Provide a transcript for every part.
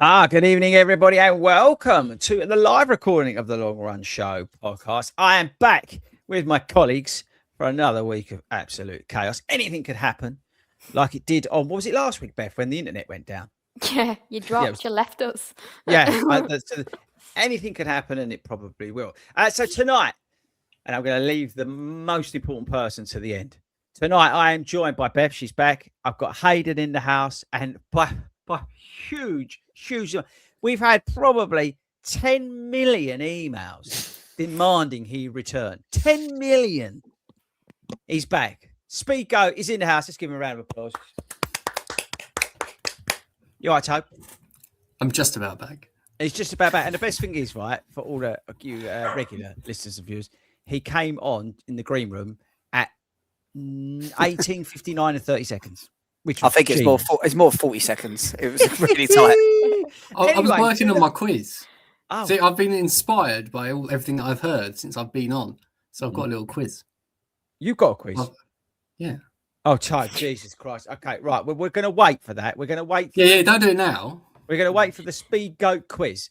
Good evening, everybody, and welcome to the live recording of the Long Run Show podcast. I am back with my colleagues for another week of absolute chaos. Anything could happen, like it did on, what was it last week, Beth, when the internet went down? Yeah, you dropped, you left us. Anything could happen, and it probably will. So tonight, and I'm going to leave the most important person to the end. Tonight, I am joined by Beth. She's back. I've got Hayden in the house, and by huge. We've had probably 10 million emails demanding he return. 10 million. He's back. Speed Go is in the house. Let's give him a round of applause. You all right, Tobe? I'm just about back. He's just about back. And the best thing is, right, for all the you regular listeners and viewers, he came on in the green room at 18:59 and 30 seconds. Which I think it's more 40 seconds. It was really tight. I was working on my quiz. Oh. See, I've been inspired by everything that I've heard since I've been on. So I've got a little quiz. You've got a quiz? Yeah. Oh, Tobe, Jesus Christ. Okay, right. We're going to wait for that. We're going to wait. Don't do it now. We're going to wait for the Speed Goat quiz.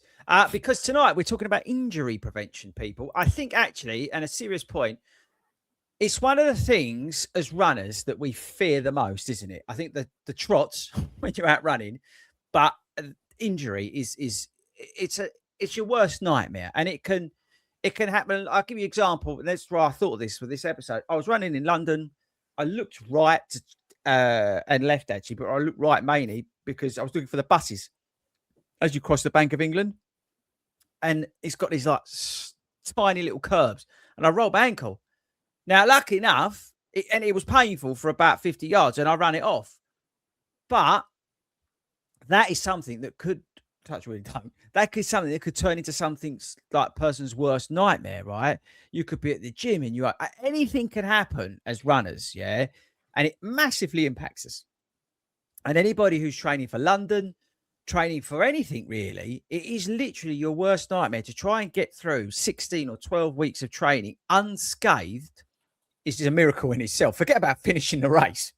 Because tonight we're talking about injury prevention, people. I think actually, and a serious point, it's one of the things as runners that we fear the most, isn't it? I think the trots when you're out running, but injury is your worst nightmare, and it can happen. I'll give you an example. That's why I thought of this for this episode. I was running in London. I looked right and left actually, but I looked right mainly because I was looking for the buses as you cross the Bank of England, and it's got these like tiny little curves, and I rolled my ankle. Now, lucky enough, it was painful for about 50 yards, and I ran it off. But that is something that could touch really don't. That could something that could turn into something like a person's worst nightmare, right? You could be at the gym, and anything can happen as runners, yeah, and it massively impacts us. And anybody who's training for London, training for anything really, it is literally your worst nightmare to try and get through 16 or 12 weeks of training unscathed. Is a miracle in itself. Forget about finishing the race.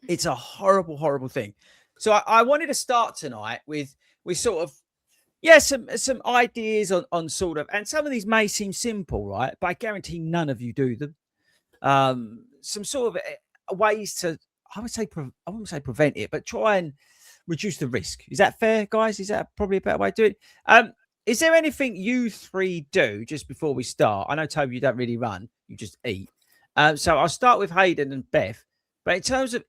It's a horrible, horrible thing. So I wanted to start tonight with sort of, some ideas on sort of, and some of these may seem simple, right? But I guarantee none of you do them. Some sort of ways to, I wouldn't say prevent it, but try and reduce the risk. Is that fair, guys? Is that probably a better way to do it? Is there anything you three do just before we start? I know, Toby, you don't really run. You just eat. So I'll start with Hayden and Beth. But in terms of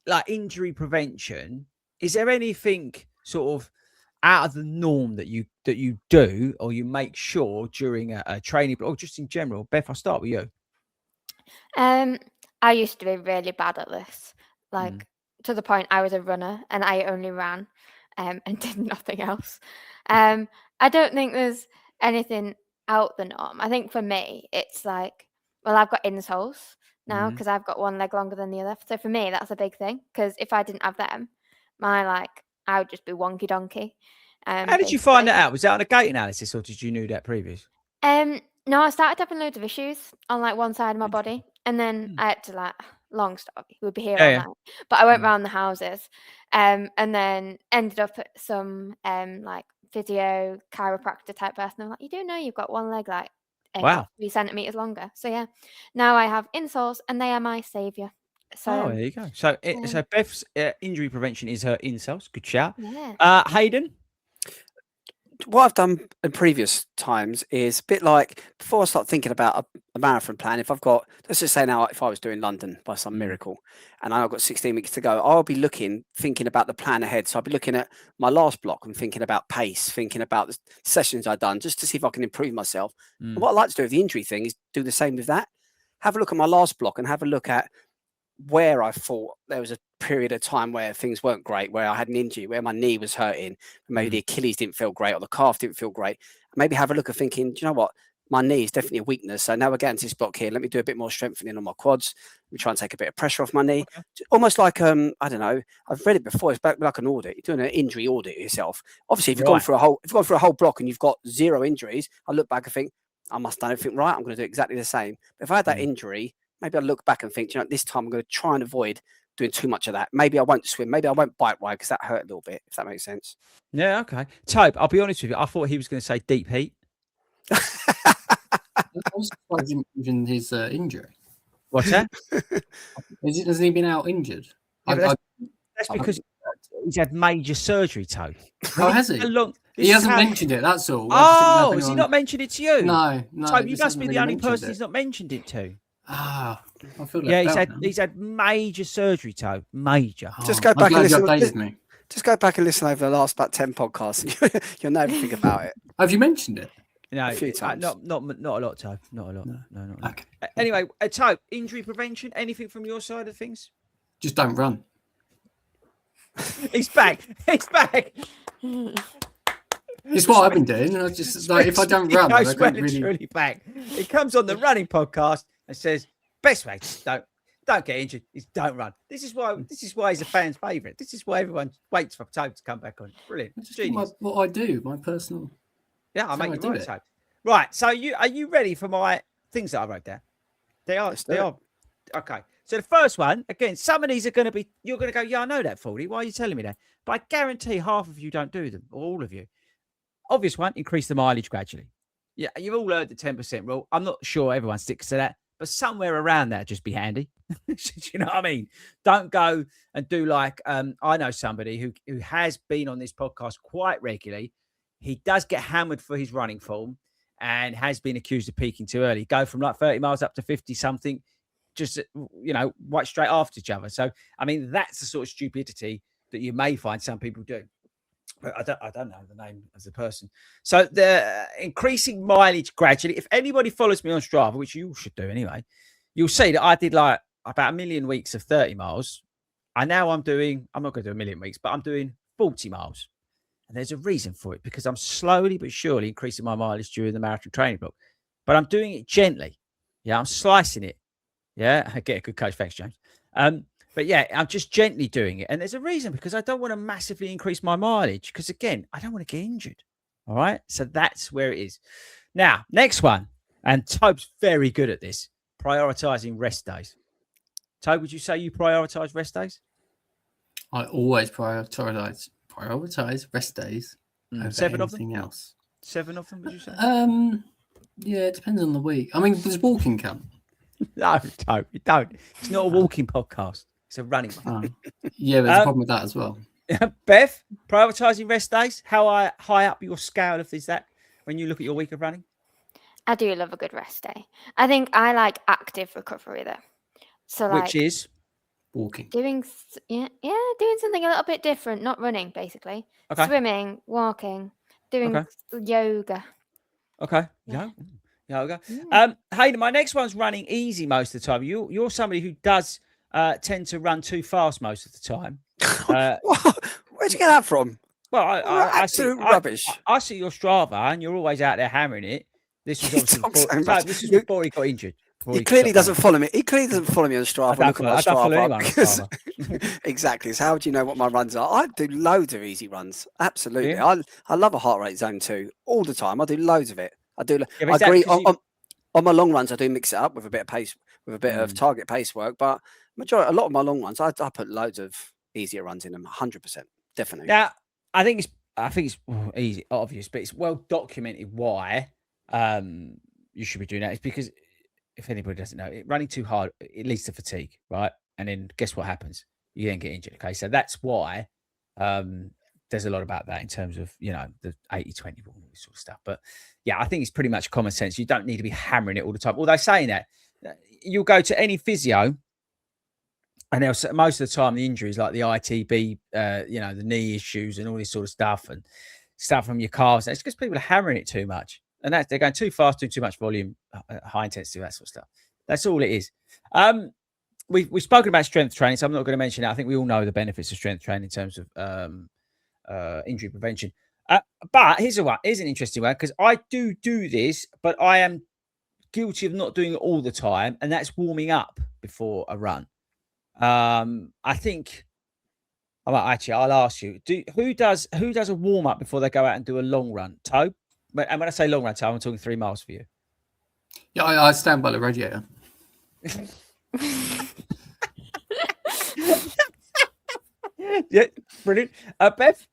like injury prevention, is there anything sort of out of the norm that you do or you make sure during a training or just in general? Beth, I'll start with you. I used to be really bad at this. To the point I was a runner and I only ran and did nothing else. I don't think there's anything out the norm. I think for me, it's like, well, I've got insoles now because I've got one leg longer than the other. So for me, that's a big thing because if I didn't have them, I would just be wonky donkey. How did you find that out? Was that on a gait analysis or did you know that previous? No, I started having loads of issues on one side of my body, and then I had to long story. We'd be here all night, but I went round the houses, and then ended up at some physio chiropractor type person. I'm like, you do know you've got one leg 3 centimeters longer. So yeah, now I have insoles, and they are my savior. So there you go. So so Beth's injury prevention is her insoles. Good shout. Yeah. Hayden. What I've done in previous times is a bit like before I start thinking about a marathon plan. If I've got, let's just say now, if I was doing London by some miracle and I've got 16 weeks to go, I'll be thinking about the plan ahead. So I'll be looking at my last block and thinking about pace, thinking about the sessions I've done just to see if I can improve myself. And what I like to do with the injury thing is do the same with that. Have a look at my last block and have a look at where I thought there was a period of time where things weren't great, where I had an injury, where my knee was hurting, maybe the Achilles didn't feel great or the calf didn't feel great. Maybe have a look at thinking, do you know what? My knee is definitely a weakness. So now we're getting to this block here. Let me do a bit more strengthening on my quads. Let me try and take a bit of pressure off my knee. Okay. Almost like, I don't know, I've read it before. It's like an audit. You're doing an injury audit yourself. Obviously, if you've gone through a whole block and you've got 0 injuries, I look back and think, I must have done everything right. I'm going to do exactly the same. But if I had that injury, maybe I'll look back and think, you know, this time I'm going to try and avoid doing too much of that. Maybe I won't swim. Maybe I won't bike ride because that hurt a little bit, if that makes sense. Yeah, okay. Tope, I'll be honest with you. I thought he was going to say deep heat. I was surprised he didn't mention his injury. What's that? Hasn't he been out injured? Yeah, that's because he's had major surgery, Tope. Oh, has he? He hasn't mentioned it, that's all. Oh, has he not mentioned it to you? No. Tope, you must be the only person he's not mentioned it to. Ah, I feel he's had major surgery, Tope. Major. Just go back and listen. Just go back and listen over the last about 10 podcasts. You'll know everything about it. Have you mentioned it? No, a few times. Not a lot, Tope. Not a lot. No, not a lot. Okay. Anyway, Tope, injury prevention. Anything from your side of things? Just don't run. He's back. He's back. It's what I've been doing. I just like if I don't run, I don't really. Truly back. He comes on the running podcast and says, "Best way, don't get injured is don't run." This is why he's a fan's favourite. This is why everyone waits for Tope to come back on. Brilliant. What I do, my personal. Yeah, I'll make you do it, Tope. Right. So are you ready for my things that I wrote down? They are. Okay. So the first one, again, some of these are going to be, you're going to go, yeah, I know that, FORDY. Why are you telling me that? But I guarantee half of you don't do them, or all of you. Obvious one, increase the mileage gradually. Yeah, you've all heard the 10% rule. I'm not sure everyone sticks to that, but somewhere around that just be handy. Do you know what I mean? Don't go and do like, I know somebody who has been on this podcast quite regularly. He does get hammered for his running form and has been accused of peaking too early. Go from like 30 miles up to 50 something, just, right straight after each other. So, I mean, that's the sort of stupidity that you may find some people do. But I don't know the name of the person. So the increasing mileage gradually. If anybody follows me on Strava, which you should do anyway, you'll see that I did like about 1 million weeks of 30 miles. And now I'm not going to do 1 million weeks, but I'm doing 40 miles. And there's a reason for it, because I'm slowly but surely increasing my mileage during the marathon training block. But I'm doing it gently. Yeah, I'm slicing it. Yeah, I get a good coach. Thanks, James. But yeah, I'm just gently doing it. And there's a reason, because I don't want to massively increase my mileage, because again, I don't want to get injured. All right. So that's where it is. Now, next one. And Tope's very good at this. Prioritizing rest days. Tope, would you say you prioritize rest days? I always prioritize rest days over 7 of anything them? else. 7 of them, would you say? Yeah, it depends on the week. I mean, does walking count? No, Tope, you don't. It's not a walking podcast. It's a running one. Yeah, there's a problem with that as well. Beth, prioritizing rest days. How high up your scale is that when you look at your week of running? I do love a good rest day. I think I like active recovery though. So which is walking. Doing something a little bit different, not running basically. Okay. Swimming, walking, doing yoga. Okay. Yeah. Yoga. Hayden, my next one's running easy most of the time. You're somebody who does tend to run too fast most of the time. Where'd you get that from? Well, absolute rubbish. I see your Strava, and you're always out there hammering it. This was obviously before he got injured. He clearly doesn't follow me. He clearly doesn't follow me on Strava. I don't follow anyone on Strava. Exactly. So how do you know what my runs are? I do loads of easy runs. Absolutely. Yeah. I love a heart rate zone too. All the time. I do loads of it. I do. Yeah, I agree. On my long runs, I do mix it up with a bit of pace, with a bit of target pace work. But a lot of my long runs, I put loads of easier runs in them. 100%, definitely. Now, I think it's easy, obvious, but it's well documented why you should be doing that. It's because if anybody doesn't know, running too hard, it leads to fatigue, right? And then guess what happens? You then get injured. Okay, so that's why there's a lot about that in terms of, the 80-20 rule and all this sort of stuff. But yeah, I think it's pretty much common sense. You don't need to be hammering it all the time. Although saying that, you'll go to any physio and most of the time the injuries like the ITB, the knee issues and all this sort of stuff and stuff from your calves. It's because people are hammering it too much. And they're going too fast, doing too much volume, high intensity, that sort of stuff. That's all it is. We've spoken about strength training, so I'm not going to mention it. I think we all know the benefits of strength training in terms of injury prevention. But here's an interesting one, because I do this, but I am guilty of not doing it all the time, and that's warming up before a run. I think. I'll ask you. Who does a warm up before they go out and do a long run? Tope? And when I say long run, Tope, I'm talking 3 miles for you. Yeah, I stand by the radiator. Yeah, brilliant. Bev?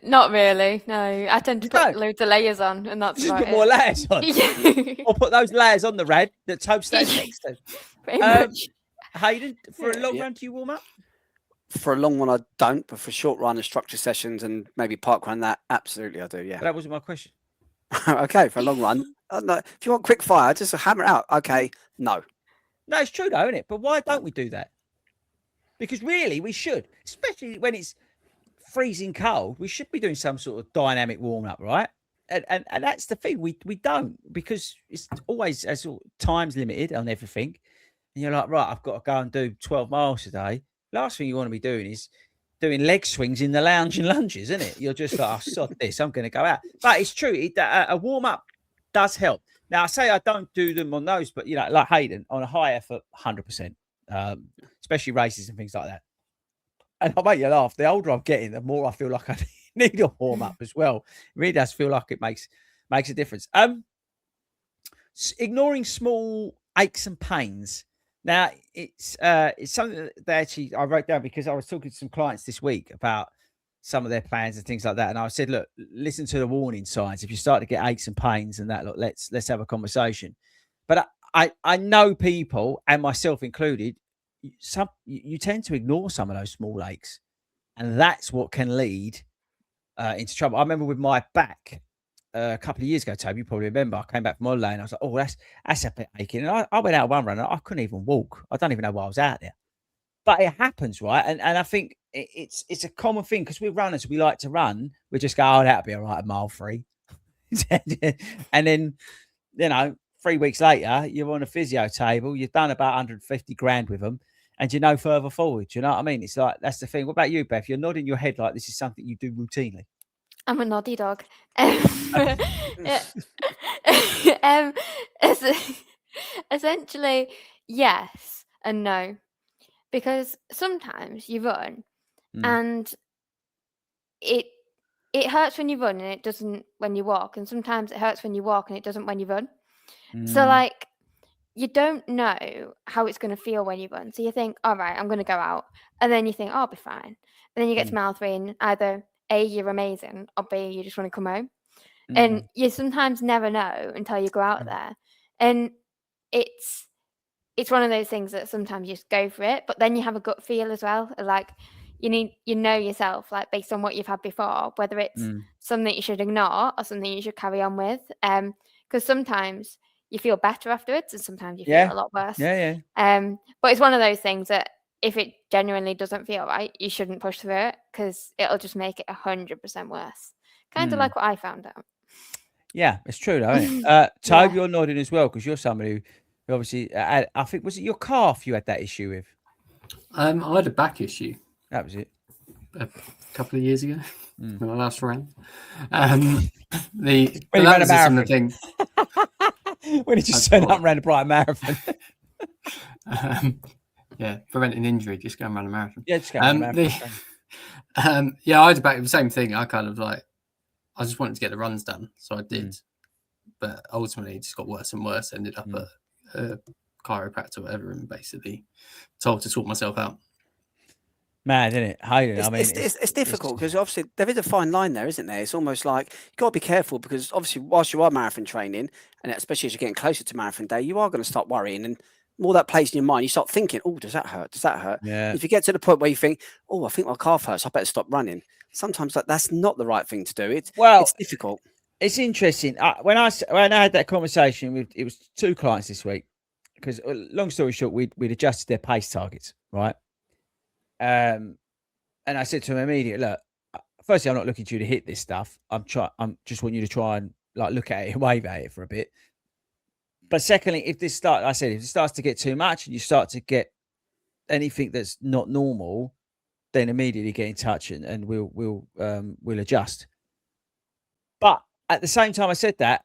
Not really. No, I tend to You put don't? loads of layers on, and that's Just about put more it. layers on. Yeah, Or put those layers on the rad that Tobe stands next to. pretty much. Hayden, for a long Yeah. run, do you warm up? For a long one, I don't, but for short run and structure sessions and maybe park run, that absolutely I do. But Yeah. that wasn't my question. Okay, for a long run, no, if you want quick fire, just hammer it out. Okay, no. No, it's true though, isn't it? But why don't we do that? Because really, we should, especially when it's freezing cold. We should be doing some sort of dynamic warm up, right? And that's the thing. We don't, because it's always as time's limited on everything. And you're like, right, I've got to go and do 12 miles today. Last thing you want to be doing is doing leg swings in the lounge and lunges, isn't it? You're just like, oh, sod this, I'm going to go out. But it's true. A warm up does help. Now, I say I don't do them on those, but, you know, like Hayden, on a high effort, 100%, especially races and things like that. And I'll make you laugh. The older I'm getting, the more I feel like I need a warm up as well. It really does feel like it makes a difference. Ignoring small aches and pains. Now, it's something that actually I wrote down because I was talking to some clients this week about some of their plans and things like that. And I said, look, listen to the warning signs. If you start to get aches and pains and that, look, let's have a conversation. But I know people, and myself included, you tend to ignore some of those small aches, and that's what can lead into trouble. I remember with my back a couple of years ago, Toby, you probably remember, I came back from holiday and I was like, oh, that's a bit aching. And I went out one run and I couldn't even walk. I don't even know why I was out there. But it happens, right? And I think it's a common thing because we're runners. We like to run. We just go, oh, that'll be all right at mile 3. And then, you know, 3 weeks later, you're on a physio table. You've done about 150 grand with them and you're no further forward. Do you know what I mean? It's like, that's the thing. What about you, Beth? You're nodding your head like this is something you do routinely. I'm a noddy dog. Essentially, yes and no, because sometimes you run and it hurts when you run and it doesn't when you walk, and sometimes it hurts when you walk and it doesn't when you run. So like, you don't know how it's going to feel when you run. So you think, all right, I'm going to go out, and then you think, oh, I'll be fine. And then you get to mile 3 and either A, you're amazing, or B, you just want to come home. And you sometimes never know until you go out there. And it's one of those things that sometimes you just go for it, but then you have a gut feel as well. Like, you know yourself, like based on what you've had before, whether it's something you should ignore or something you should carry on with. Because sometimes you feel better afterwards, and sometimes you feel a lot worse. Yeah. But it's one of those things that if it genuinely doesn't feel right, you shouldn't push through it because it'll just make it 100% worse. Kind of like what I found out. Yeah, it's true though, isn't it? Tobe, you're nodding as well because you're somebody who obviously, I think, was it your calf you had that issue with? I had a back issue. That was it. A couple of years ago when I last ran. When you ran a was a similar marathon. thing. When he just turned up and ran a Brighton marathon. Yeah, preventing injury, just go and run a marathon. Yeah, just go and run a marathon. Yeah, I had about the same thing. I kind of like, I just wanted to get the runs done, so I did. But ultimately, it just got worse and worse. Ended up at a chiropractor or whatever, and basically told to sort myself out. Mad, isn't it? It's, I mean, it's difficult because obviously there is a fine line there, isn't there? It's almost like you've got to be careful because obviously whilst you are marathon training, and especially as you're getting closer to marathon day, you are going to start worrying, and more that plays in your mind, you start thinking, oh, does that hurt? Does that hurt? Yeah. If you get to the point where you think, oh, I think my calf hurts, I better stop running. Sometimes that's not the right thing to do. It's difficult. It's interesting. When I had that conversation with, it was 2 clients this week, because long story short, we'd adjusted their pace targets, right? And I said to him immediately, look, firstly, I'm not looking to you to hit this stuff. I'm just want you to try and like look at it and wave at it for a bit. But secondly, if it starts to get too much and you start to get anything that's not normal, then immediately get in touch and we'll adjust. But at the same time I said that,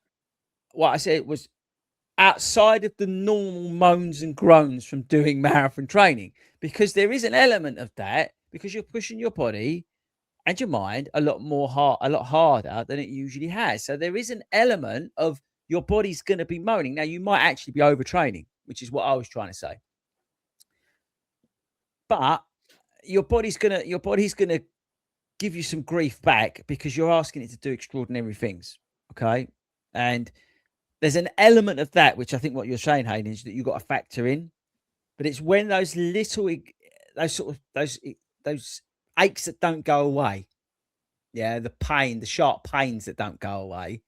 what I said was outside of the normal moans and groans from doing marathon training, because there is an element of that, because you're pushing your body and your mind a lot harder than it usually has. So there is an element of your body's going to be moaning. Now, you might actually be overtraining, which is what I was trying to say. But your body's gonna give you some grief back because you're asking it to do extraordinary things. Okay, and there's an element of that which I think what you're saying, Hayden, is that you've got to factor in. But it's when those little, those aches that don't go away, the pain, the sharp pains that don't go away.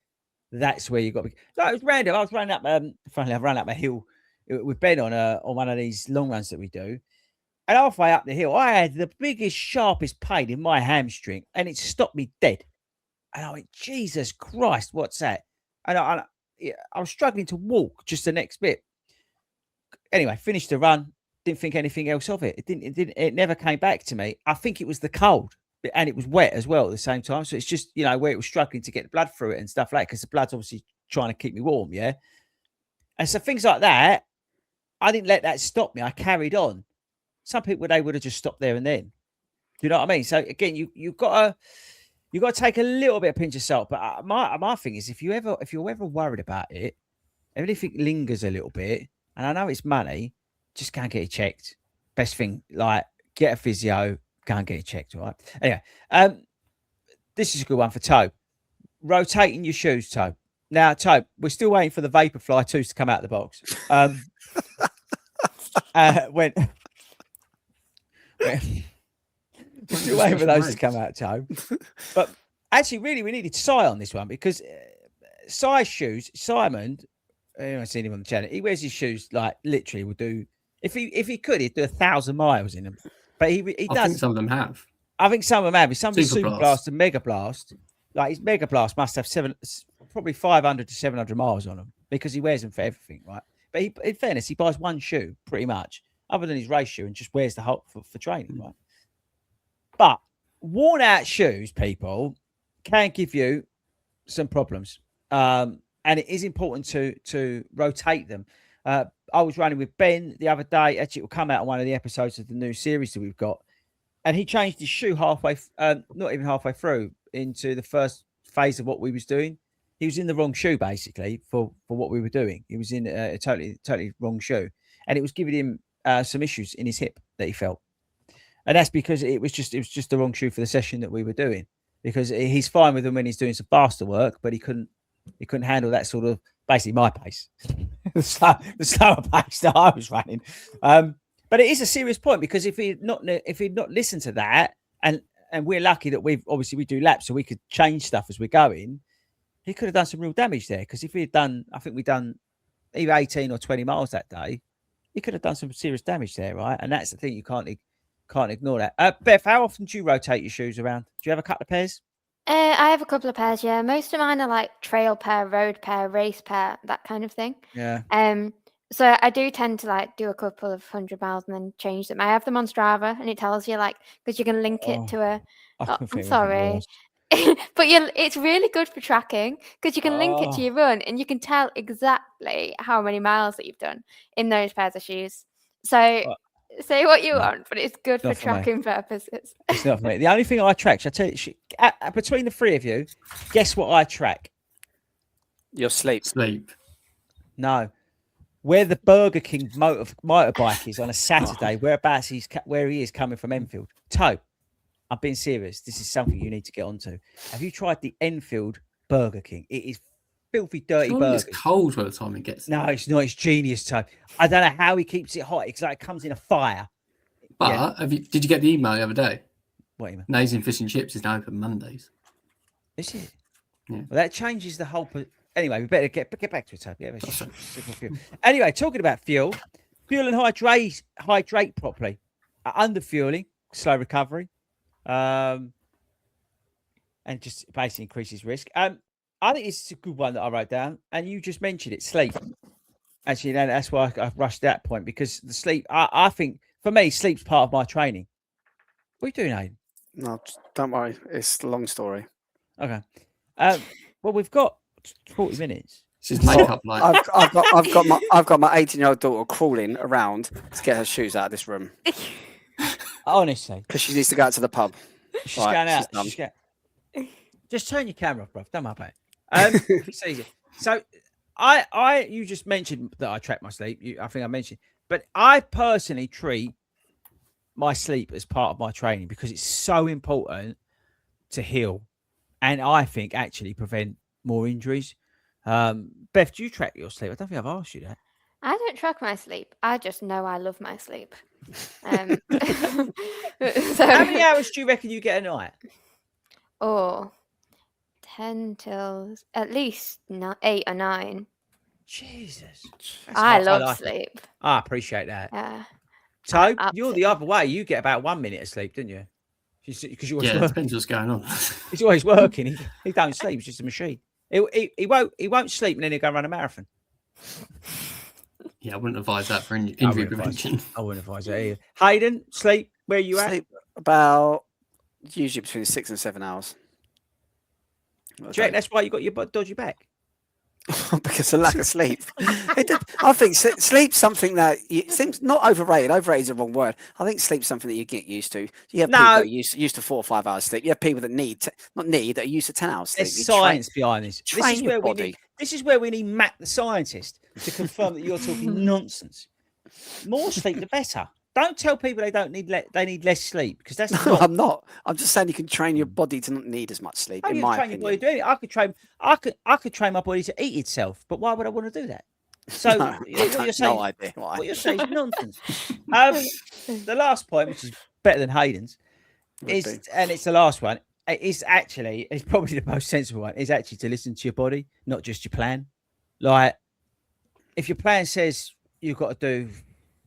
That's where you got to be. So it was random. I was running up. Finally, I've run up a hill with Ben on one of these long runs that we do. And halfway up the hill, I had the biggest, sharpest pain in my hamstring, and it stopped me dead. And I went, Jesus Christ, what's that? And I was struggling to walk just the next bit. Anyway, finished the run. Didn't think anything else of it. It never came back to me. I think it was the cold, and it was wet as well at the same time. So it's just, where it was struggling to get the blood through it and stuff like that, because the blood's obviously trying to keep me warm. Yeah. And so things like that, I didn't let that stop me. I carried on. Some people, they would have just stopped there and then. You know what I mean? So again, you've got to take a little bit of pinch of salt. But my thing is, if you're ever worried about it, even if it lingers a little bit, and I know it's money, just go and get it checked. Best thing, like, get a physio, go and get it checked. All right. Anyway, this is a good one for Toe. Rotating your shoes, Toe. Now, Toe, we're still waiting for the Vaporfly 2s to come out of the box. When we're still waiting for those to come out, Toe. But actually, really, we needed Si on this one because Si's shoes, Simon, I've seen him on the channel. He wears his shoes like literally would do if he could, he'd do 1,000 miles in them. But he does. I think some of them have. I think some of them have. Some of his Super Super Blast and Mega Blast, like his Mega Blast must have probably 500 to 700 miles on them because he wears them for everything, right? But in fairness, he buys one shoe pretty much, other than his race shoe, and just wears the whole for training, right? But worn out shoes, people, can give you some problems. And it is important to rotate them. I was running with Ben the other day. Actually, it will come out on one of the episodes of the new series that we've got. And he changed his shoe halfway, not even halfway through, into the first phase of what we was doing. He was in the wrong shoe, basically, for what we were doing. He was in a totally wrong shoe. And it was giving him some issues in his hip that he felt. And that's because it was just the wrong shoe for the session that we were doing. Because he's fine with them when he's doing some faster work, but he couldn't handle that sort of basically my pace, the slower pace that I was running. But it is a serious point because if he'd not listened to that, and we're lucky that we do laps, so we could change stuff as we're going, he could have done some real damage there. Because if we'd done either 18 or 20 miles that day, he could have done some serious damage there, right? And that's the thing, you can't ignore that. Beth, how often do you rotate your shoes around? Do you have a couple of pairs? I have a couple of pairs, yeah. Most of mine are like trail pair, road pair, race pair, that kind of thing. Yeah. So I do tend to like do a couple of 100 miles and then change them. I have them on Strava, and it tells you like because you can link it to a. I'm sorry, but it's really good for tracking because you can link it to your run, and you can tell exactly how many miles that you've done in those pairs of shoes. So. Say what you want, but it's good for tracking purposes. It's not for me. The only thing I track, I tell you, between the three of you, guess what I track? Your sleep. No, where the Burger King motorbike is on a Saturday. Whereabouts where he is coming from Enfield. Toe, I'm being serious. This is something you need to get onto. Have you tried the Enfield Burger King? It is filthy, dirty burgers. It's cold by the time it gets there. No, it's not. It's genius, Toe. I don't know how he keeps it hot. It's like it comes in a fire. But did you get the email the other day? What email? Nays and Fish and Chips is now open Mondays. Is it? Yeah. Well, that changes the whole. Anyway, we better get back to it, Toe. Yeah, anyway, talking about fuel and hydrate properly. Under fueling, slow recovery, and just basically increases risk. I think it's a good one that I wrote down, and you just mentioned it, sleep. Actually, that's why I rushed that point, because the sleep, I think, for me, sleep's part of my training. What are you doing, Aidan? No, don't worry. It's a long story. Okay. Well, we've got 40 minutes. It's makeup light. I've got my 18-year-old daughter crawling around to get her shoes out of this room. Honestly. Because she needs to go out to the pub. She's going out. Just turn your camera off, bro. Don't worry about it. It's easy. So you just mentioned that I track my sleep. I think I mentioned, but I personally treat my sleep as part of my training because it's so important to heal, and I think actually prevent more injuries. Beth, do you track your sleep? I don't think I've asked you that. I don't track my sleep. I just know I love my sleep. So, How many hours do you reckon you get a night? 10 till at least 8 or 9. Jesus. I love sleep. I appreciate that. Yeah. So you're the other way. You get about 1 minute of sleep, don't you? Because you're always Yeah, it working. depends what's going on. He's always working. He don't sleep. He's just a machine. He won't sleep and then he'll go run a marathon. Yeah, I wouldn't advise that for injury prevention. I wouldn't advise that either. Hayden, sleep. Where are you at? Sleep about usually between 6 and 7 hours. Do you reckon that's why you got your dodgy back? Because of lack of sleep. I think sleep's something that seems not overrated. Overrated is the wrong word. I think sleep's something that you get used to. You have people that are used to 4 or 5 hours sleep. You have people that that are used to 10 hours sleep. There's science behind this. Train your body. This is where we need Matt the scientist to confirm that you're talking nonsense. More sleep, the better. Don't tell people they need less sleep because that's no, I'm not. I'm just saying you can train your body to not need as much sleep. In my opinion, your body doing it. I could train my body to eat itself, but why would I want to do that? So what you're saying, no idea why. What you're saying is nonsense. The last point, which is better than Hayden's, and it's the last one. It's probably the most sensible one. Is actually to listen to your body, not just your plan. Like if your plan says you've got to do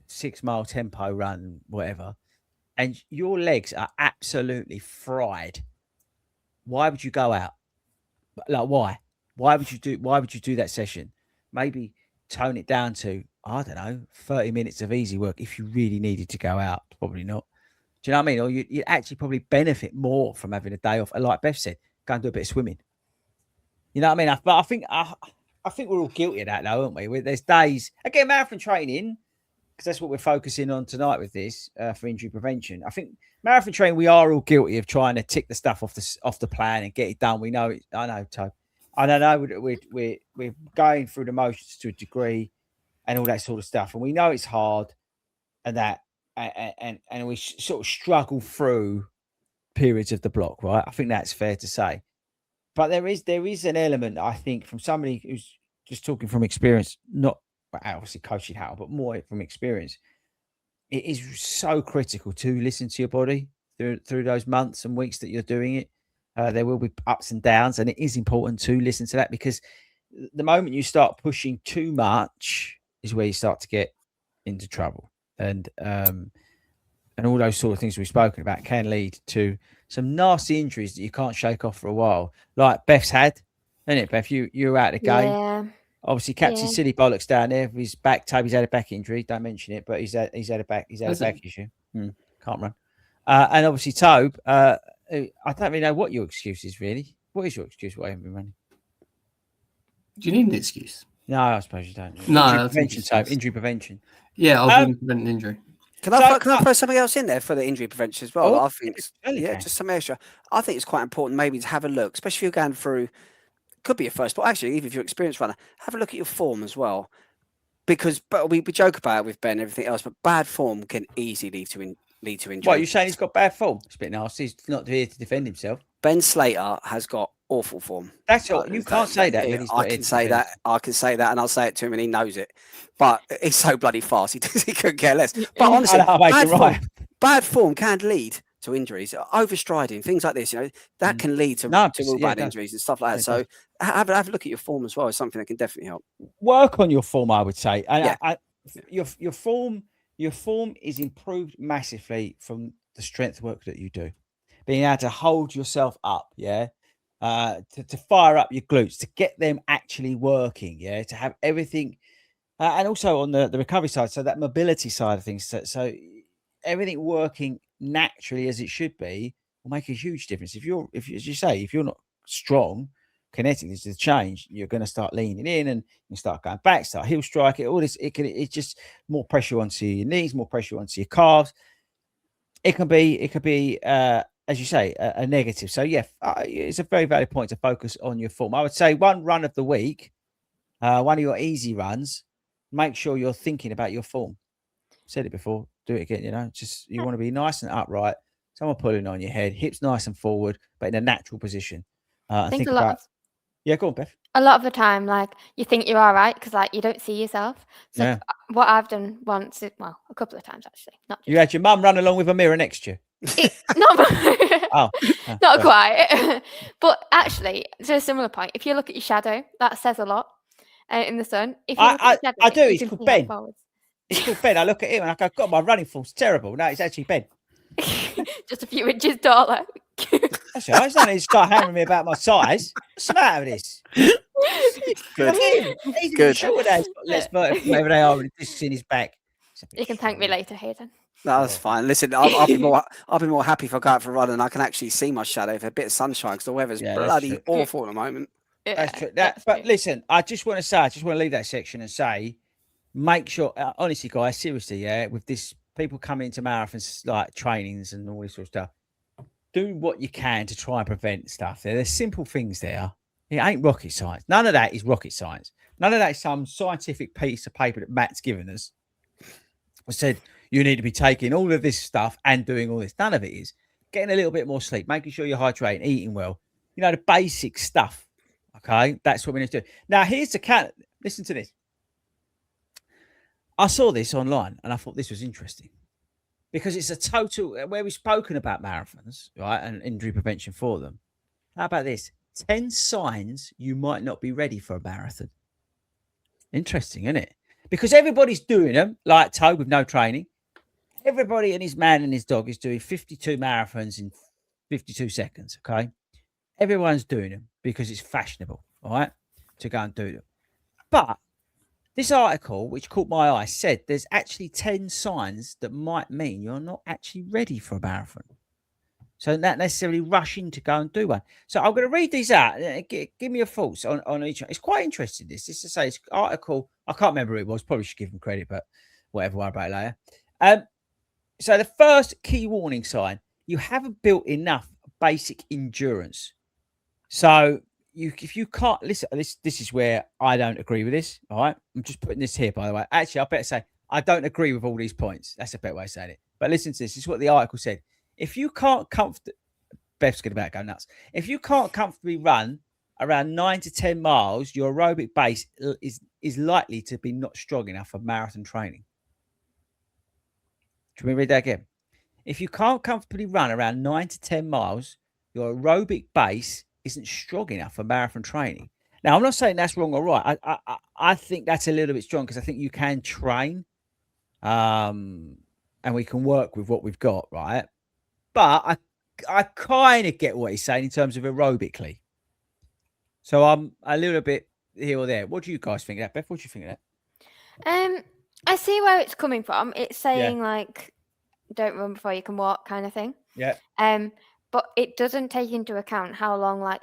6-mile tempo run, whatever, and your legs are absolutely fried, why would you go out? Like why would you do that session? Maybe tone it down to, I don't know, 30 minutes of easy work if you really needed to go out. Probably not. Do you know what I mean? Or you actually probably benefit more from having a day off. And like Beth said, go and do a bit of swimming. You know what I mean? But I think we're all guilty of that though, aren't we? There's days, again, marathon training, because that's what we're focusing on tonight with this for injury prevention. I think marathon training, we are all guilty of trying to tick the stuff off the plan and get it done. We know it. I know, Tobe. I don't know. We're going through the motions to a degree and all that sort of stuff, and we know it's hard, and that and we sort of struggle through periods of the block, right? I think that's fair to say. But there is an element, I think, from somebody who's just talking from experience, not obviously coaching how, but more from experience. It is so critical to listen to your body through those months and weeks that you're doing it. There will be ups and downs, and it is important to listen to that, because the moment you start pushing too much is where you start to get into trouble. And all those sort of things we've spoken about can lead to some nasty injuries that you can't shake off for a while, like Beth's had, isn't it, Beth? You were out of the game. Yeah. Obviously, Captain Silly Bollocks down there with his back. Toby's had a back injury. Don't mention it, but he's had a back issue. Can't run. And obviously, Tobe. I don't really know what your excuse is. Really, what is your excuse? Why you haven't been running? Do you need an excuse? No, I suppose you don't. No, injury prevention, Tobe. Injury prevention. Yeah, I'll prevent an injury. Can I throw something else in there for the injury prevention as well? Oh, I think just some extra. I think it's quite important maybe to have a look, especially if you're going through. Could be your first, but actually, even if you're an experienced runner, have a look at your form as well, because we joke about it with Ben and everything else, but bad form can easily lead to injury. What, you're saying he's got bad form? It's a bit nasty. He's not here to defend himself. Ben Slater has got awful form. That's all. You can't say that. I can say that. I can say that, and I'll say it to him, and he knows it. But he's so bloody fast. He couldn't care less. But honestly, bad form can lead to injuries, overstriding, things like this. That can lead to real bad injuries and stuff like that. So have a look at your form as well. It's something that can definitely help. Work on your form, I would say. And your form is improved massively from the strength work that you do. Being able to hold yourself up, to fire up your glutes, to get them actually working, to have everything, and also on the recovery side, so that mobility side of things, so everything working naturally as it should be will make a huge difference. If you're not strong, kinetically to the change, you're going to start leaning in and you start going back, start heel striking. All this, it's just more pressure onto your knees, more pressure onto your calves. It can be, as you say, a negative. So it's a very valid point to focus on your form. I would say one run of the week, one of your easy runs, make sure you're thinking about your form. Said it before. do it again. You know, just you want to be nice and upright. Someone pulling on your head, hips nice and forward, but in a natural position. I And think a lot about. of Yeah, go on, Beth. a lot of the time, like you think you're all right because like you don't see yourself. So Yeah. what I've done once, well, a couple of times actually, not just You had your mum run along with a mirror next to you. not Oh, not sorry. quite. But actually, to a similar point, if you look at your shadow, that says a lot in the sun. If you look at your shadow, I do. you It's can called see how Ben. forwards. It's called Ben. I look at him and I go, God, my running form's terrible. No, it's actually Ben. Just a few inches taller. That's all right. He's not going to start hammering me about my size. What's the matter with this? Good. He's Good. sure that he's got less vertebrae, whatever they are, and discs in his back. You can thank me later, Hayden. No, that's fine. Listen, I'll be more happy if I go out for a run and I can actually see my shadow for a bit of sunshine because the weather's Yeah, that's bloody true. awful at the moment. That's Yeah, true. that's But true. listen, I just want to leave that section and say, make sure, honestly, guys, seriously, yeah, with this, people coming into marathons like trainings and all this sort of stuff, do what you can to try and prevent stuff. There's simple things there. It ain't rocket science. None of that is rocket science. None of that is some scientific piece of paper that Matt's given us. I said, you need to be taking all of this stuff and doing all this. None of it is. Getting a little bit more sleep, making sure you're hydrating, eating well. You know, the basic stuff. Okay, that's what we need to do. Now, here's the cat. Listen to this. I saw this online and I thought this was interesting because it's a total where we've spoken about marathons, right, and injury prevention for them. How about this? 10 signs you might not be ready for a marathon. Interesting, isn't it? Because everybody's doing them, like Toe with no training. Everybody and his man and his dog is doing 52 marathons in 52 seconds, okay? Everyone's doing them because it's fashionable, all right, to go and do them. But this article, which caught my eye, said there's actually 10 signs that might mean you're not actually ready for a marathon. So not necessarily rushing to go and do one. So I'm going to read these out. Give me your thoughts on each one. It's quite interesting, this. This is to say, it's an article. I can't remember who it was. Probably should give them credit, but whatever, worry about it later. So the first key warning sign, you haven't built enough basic endurance. So if you can't listen, this is where I don't agree with this. All right. I'm just putting this here, by the way. Actually, I better say I don't agree with all these points. That's a better way of saying it. But listen to this. This is what the article said. If you can't Beth's going to go nuts. If you can't comfortably run around 9 to 10 miles, your aerobic base is likely to be not strong enough for marathon training. Do you want me to read that again? If you can't comfortably run around 9 to 10 miles, your aerobic base isn't strong enough for marathon training. Now, I'm not saying that's wrong or right. I think that's a little bit strong because I think you can train and we can work with what we've got, right? But I kind of get what he's saying in terms of aerobically. So I'm a little bit here or there. What do you guys think of that? Beth, what do you think of that? I see where it's coming from. It's saying like, don't run before you can walk kind of thing. Yeah. But it doesn't take into account how long, like,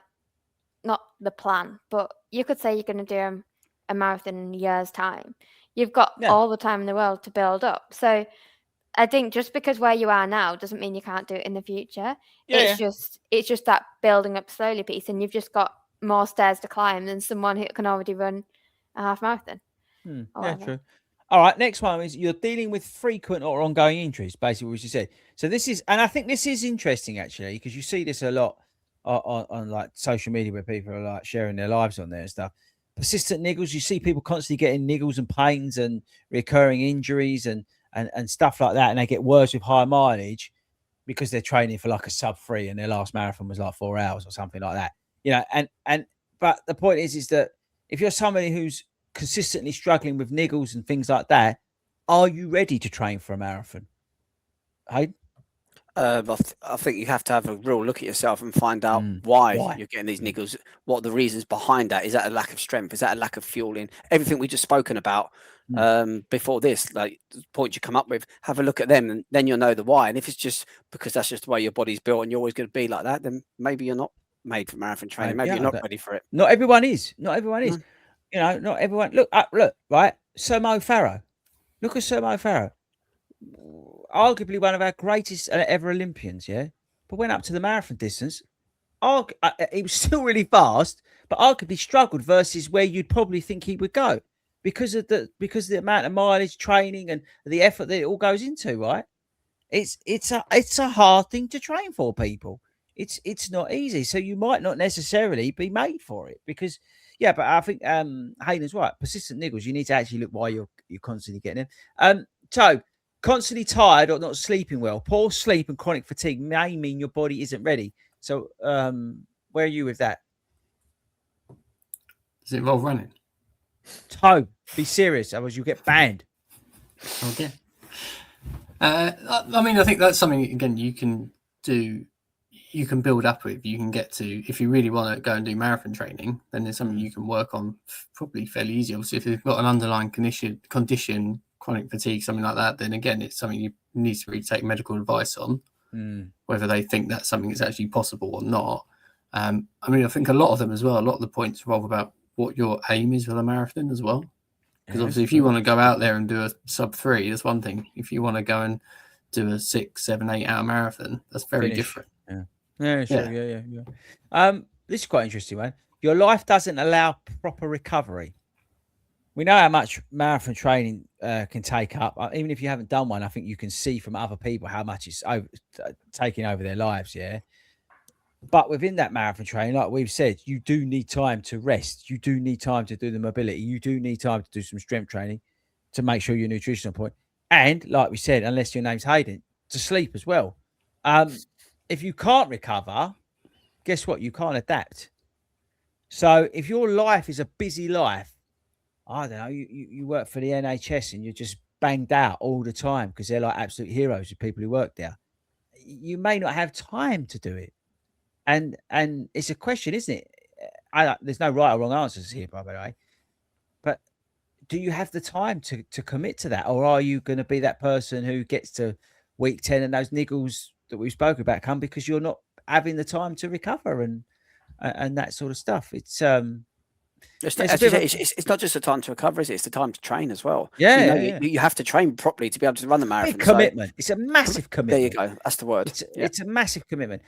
not the plan, but you could say you're going to do a marathon in a year's time. You've got all the time in the world to build up. So I think just because where you are now doesn't mean you can't do it in the future. It's just that building up slowly piece, and you've just got more stairs to climb than someone who can already run a half marathon. Yeah, true. All right, next one is you're dealing with frequent or ongoing injuries, basically what you said. So this is, and I think this is interesting actually, because you see this a lot on like social media where people are like sharing their lives on there and stuff. Persistent niggles, you see people constantly getting niggles and pains and recurring injuries and stuff like that, and they get worse with high mileage because they're training for like a sub-3 and their last marathon was like 4 hours or something like that. You know, but the point is that if you're somebody who's consistently struggling with niggles and things like that, are you ready to train for a marathon? Hey, I think you have to have a real look at yourself and find out why you're getting these niggles. What are the reasons behind that? Is that a lack of strength? Is that a lack of fueling? Everything we just spoken about before this, like the points you come up with, have a look at them, and then you'll know the why. And if it's just because that's just the way your body's built and you're always going to be like that, then maybe you're not made for marathon training. Maybe you're not ready for it. Not everyone is. Not everyone is. You know, not everyone. Look, right? Sir Mo Farah. Look at Sir Mo Farah. Arguably one of our greatest ever Olympians, yeah? But went up to the marathon distance. He was still really fast, but arguably struggled versus where you'd probably think he would go. because of the amount of mileage, training, and the effort that it all goes into, right? It's a hard thing to train for, people. It's not easy. So you might not necessarily be made for it, because but I think Hayden's right. Persistent niggles, you need to actually look why you're constantly getting them. So constantly tired or not sleeping well, poor sleep and chronic fatigue may mean your body isn't ready. So where are you with that? Does it involve running? Toe, be serious, otherwise you get banned. Okay. I mean, I think that's something, again, you can do, you can build up with, you can get to. If you really want to go and do marathon training, then there's something you can work on probably fairly easy. Obviously, if you've got an underlying condition, chronic fatigue, something like that, then again, it's something you need to really take medical advice on, whether they think that's something that's actually possible or not. I mean, I think a lot of them as well, a lot of the points revolve about what your aim is for the marathon as well. Because obviously, if you want to go out there and do a sub 3, that's one thing. If you want to go and do a 6, 7, 8 hour marathon, that's very different. Yeah, sure. Yeah. This is quite interesting, man. Your life doesn't allow proper recovery. We know how much marathon training can take up. Even if you haven't done one, I think you can see from other people how much it's taking over their lives. Yeah. But within that marathon training, like we've said, you do need time to rest. You do need time to do the mobility. You do need time to do some strength training to make sure your nutrition on point. And like we said, unless your name's Hayden, to sleep as well. If you can't recover, guess what? You can't adapt. So if your life is a busy life, I don't know, you work for the NHS and you're just banged out all the time because they're like absolute heroes of people who work there. You may not have time to do it. And it's a question, isn't it? There's no right or wrong answers here, by the way. But do you have the time to commit to that? Or are you going to be that person who gets to week 10 and those niggles that we've spoken about come because you're not having the time to recover and that sort of stuff? It's not just the time to recover, is it? It's the time to train as well. You have to train properly to be able to run the marathon. Big commitment. It's a massive commitment. There you go. That's the word. It's a massive commitment.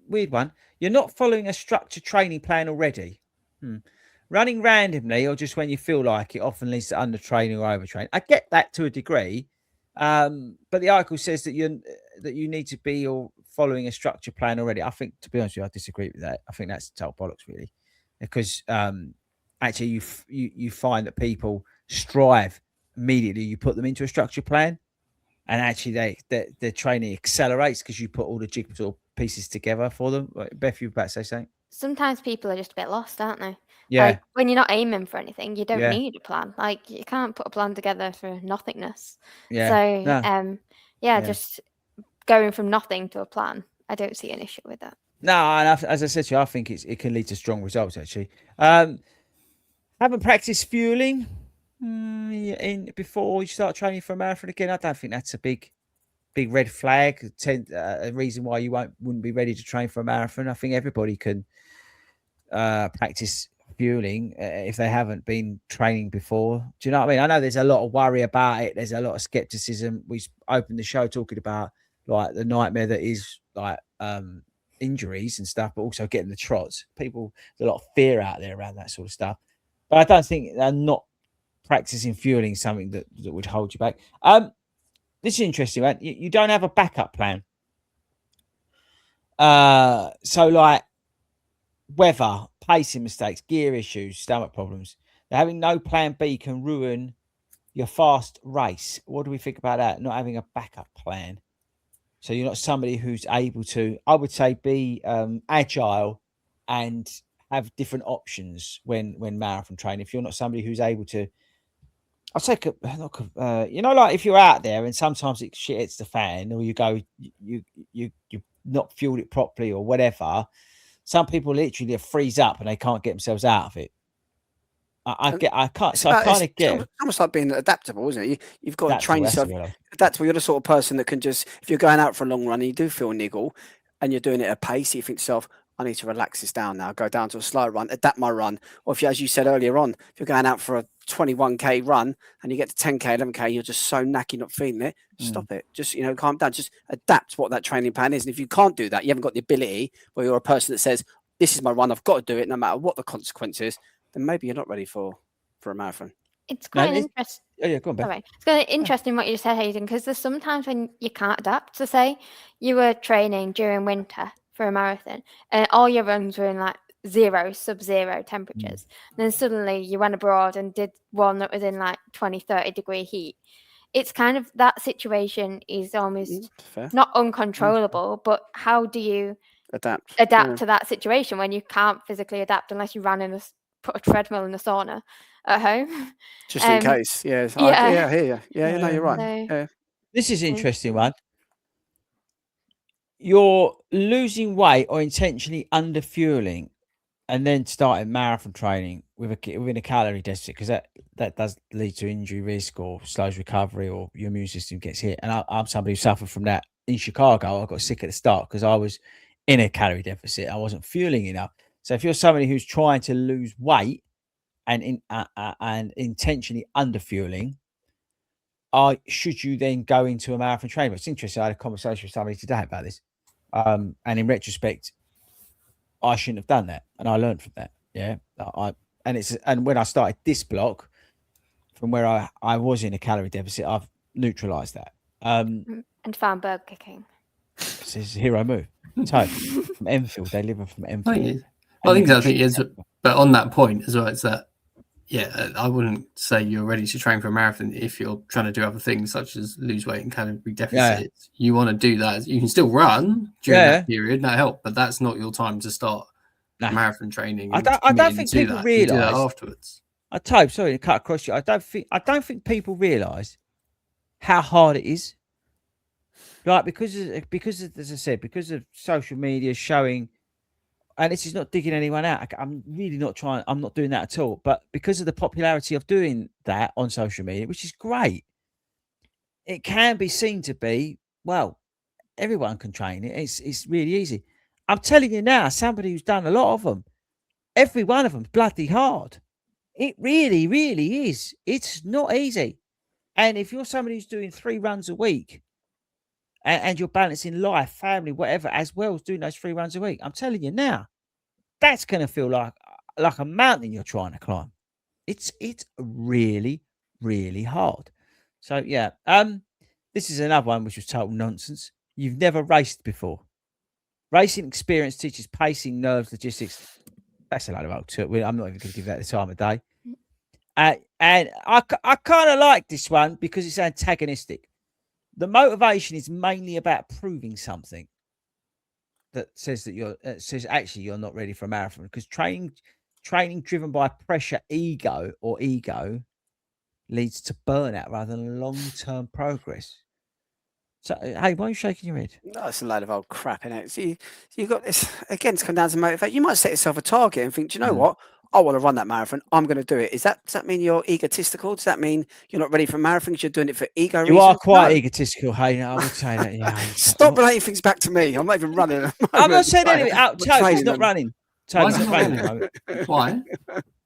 Weird one. You're not following a structured training plan already. Running randomly or just when you feel like it often leads to undertraining or overtraining. I get that to a degree, but the article says that you need to be following a structured plan already. I think, to be honest with you, I disagree with that. I think that's total bollocks, really, because actually you find that people strive immediately. You put them into a structured plan, and actually their training accelerates because you put all the jigsaw pieces together for them. Beth, you were about to say something? Sometimes people are just a bit lost, aren't they? Yeah. Like, when you're not aiming for anything, you don't need a plan. Like, you can't put a plan together for nothingness. Yeah. So, just going from nothing to a plan, I don't see an issue with that. No, and as I said to you, I think it can lead to strong results, actually. Haven't practiced fueling before you start training for a marathon again. I don't think that's a big red flag. A reason why you wouldn't be ready to train for a marathon. I think everybody can practice fueling if they haven't been training before. Do you know what I mean? I know there's a lot of worry about it. There's a lot of skepticism. We opened the show talking about like the nightmare that is like injuries and stuff, but also getting the trots. There's a lot of fear out there around that sort of stuff. But I don't think not practicing fueling something that would hold you back. This is interesting, right? You don't have a backup plan. So like weather, pacing mistakes, gear issues, stomach problems. Having no plan B can ruin your fast race. What do we think about that? Not having a backup plan. So you're not somebody who's able to, I would say, be agile and have different options when marathon training. If you're not somebody who's able to, I'll take like if you're out there and sometimes shit hits the fan, or you go, you not fueled it properly or whatever. Some people literally freeze up and they can't get themselves out of it. It's almost like being adaptable, isn't it? You've got to train yourself. Adaptable. You're the sort of person that can just, if you're going out for a long run and you do feel a niggle and you're doing it at a pace, you think to yourself, I need to relax this down now, go down to a slow run, adapt my run. Or if you, as you said earlier on, if you're going out for a 21k run and you get to 10k, 11k, you're just so knacky, not feeling it, stop it. Just, calm down, just adapt what that training plan is. And if you can't do that, you haven't got the ability, where you're a person that says, this is my run, I've got to do it no matter what the consequences, then maybe you're not ready for for a marathon. It's quite an interesting. Oh yeah, go on, Beth. Sorry. It's kind of interesting what you said, Hayden, because there's sometimes when you can't adapt. So say you were training during winter for a marathon and all your runs were in like sub-zero temperatures. Then suddenly you went abroad and did one that was in like 20, 30 degree heat. It's kind of, that situation is almost not uncontrollable, but how do you adapt to that situation when you can't physically adapt unless you put a treadmill in the sauna at home? Just in case, I hear you. Yeah, no, you're right. So, This is an interesting one. You're losing weight or intentionally under fueling, and then starting marathon training within a calorie deficit, because that does lead to injury risk or slows recovery, or your immune system gets hit. And I'm somebody who suffered from that in Chicago. I got sick at the start because I was in a calorie deficit. I wasn't fueling enough. So if you're somebody who's trying to lose weight and intentionally under fueling, should you then go into a marathon training? It's interesting. I had a conversation with somebody today about this, and in retrospect, I shouldn't have done that, and I learned from that. Yeah, and when I started this block, from where I was in a calorie deficit, I've neutralised that. And found Burger King. It's a hero move. So from Enfield, they live from Enfield. I think it is, but on that point as well, it's that. Yeah, I wouldn't say you're ready to train for a marathon if you're trying to do other things such as lose weight and calorie deficits. Yeah. You want to do that. You can still run during that period, that help, but that's not your time to start marathon training. I don't think people realise that afterwards. Sorry to cut across you. I don't think people realise how hard it is. Like because of, as I said, because of social media showing. And this is not digging anyone out. I'm really not trying. I'm not doing that at all. But because of the popularity of doing that on social media, which is great, it can be seen to be, well, everyone can train it. It's really easy. I'm telling you now, somebody who's done a lot of them, every one of them's bloody hard. It really, really is. It's not easy. And if you're somebody who's doing 3 runs a week and you're balancing life, family, whatever, as well as doing those 3 runs a week, I'm telling you now, that's going to feel like a mountain you're trying to climb. It's really, really hard. So, yeah. This is another one which was total nonsense. You've never raced before. Racing experience teaches pacing, nerves, logistics. That's a load of old talk. I'm not even going to give that the time of day. And I kind of like this one because it's antagonistic. The motivation is mainly about proving something that says that says actually you're not ready for a marathon, because training driven by pressure, ego leads to burnout rather than long-term progress. So, hey, why are you shaking your head? No, it's a load of old crap, innit? So you got this again to come down to motivate. You might set yourself a target and think, do you know what? I want to run that marathon. I'm going to do it. Does that mean you're egotistical? Does that mean you're not ready for marathons? You're doing it for ego reasons? You are quite egotistical, hey. I would say that. Yeah. Stop relating things back to me. I'm not even running. I'm not saying anything. Toby's not running. Toby's not running. Why?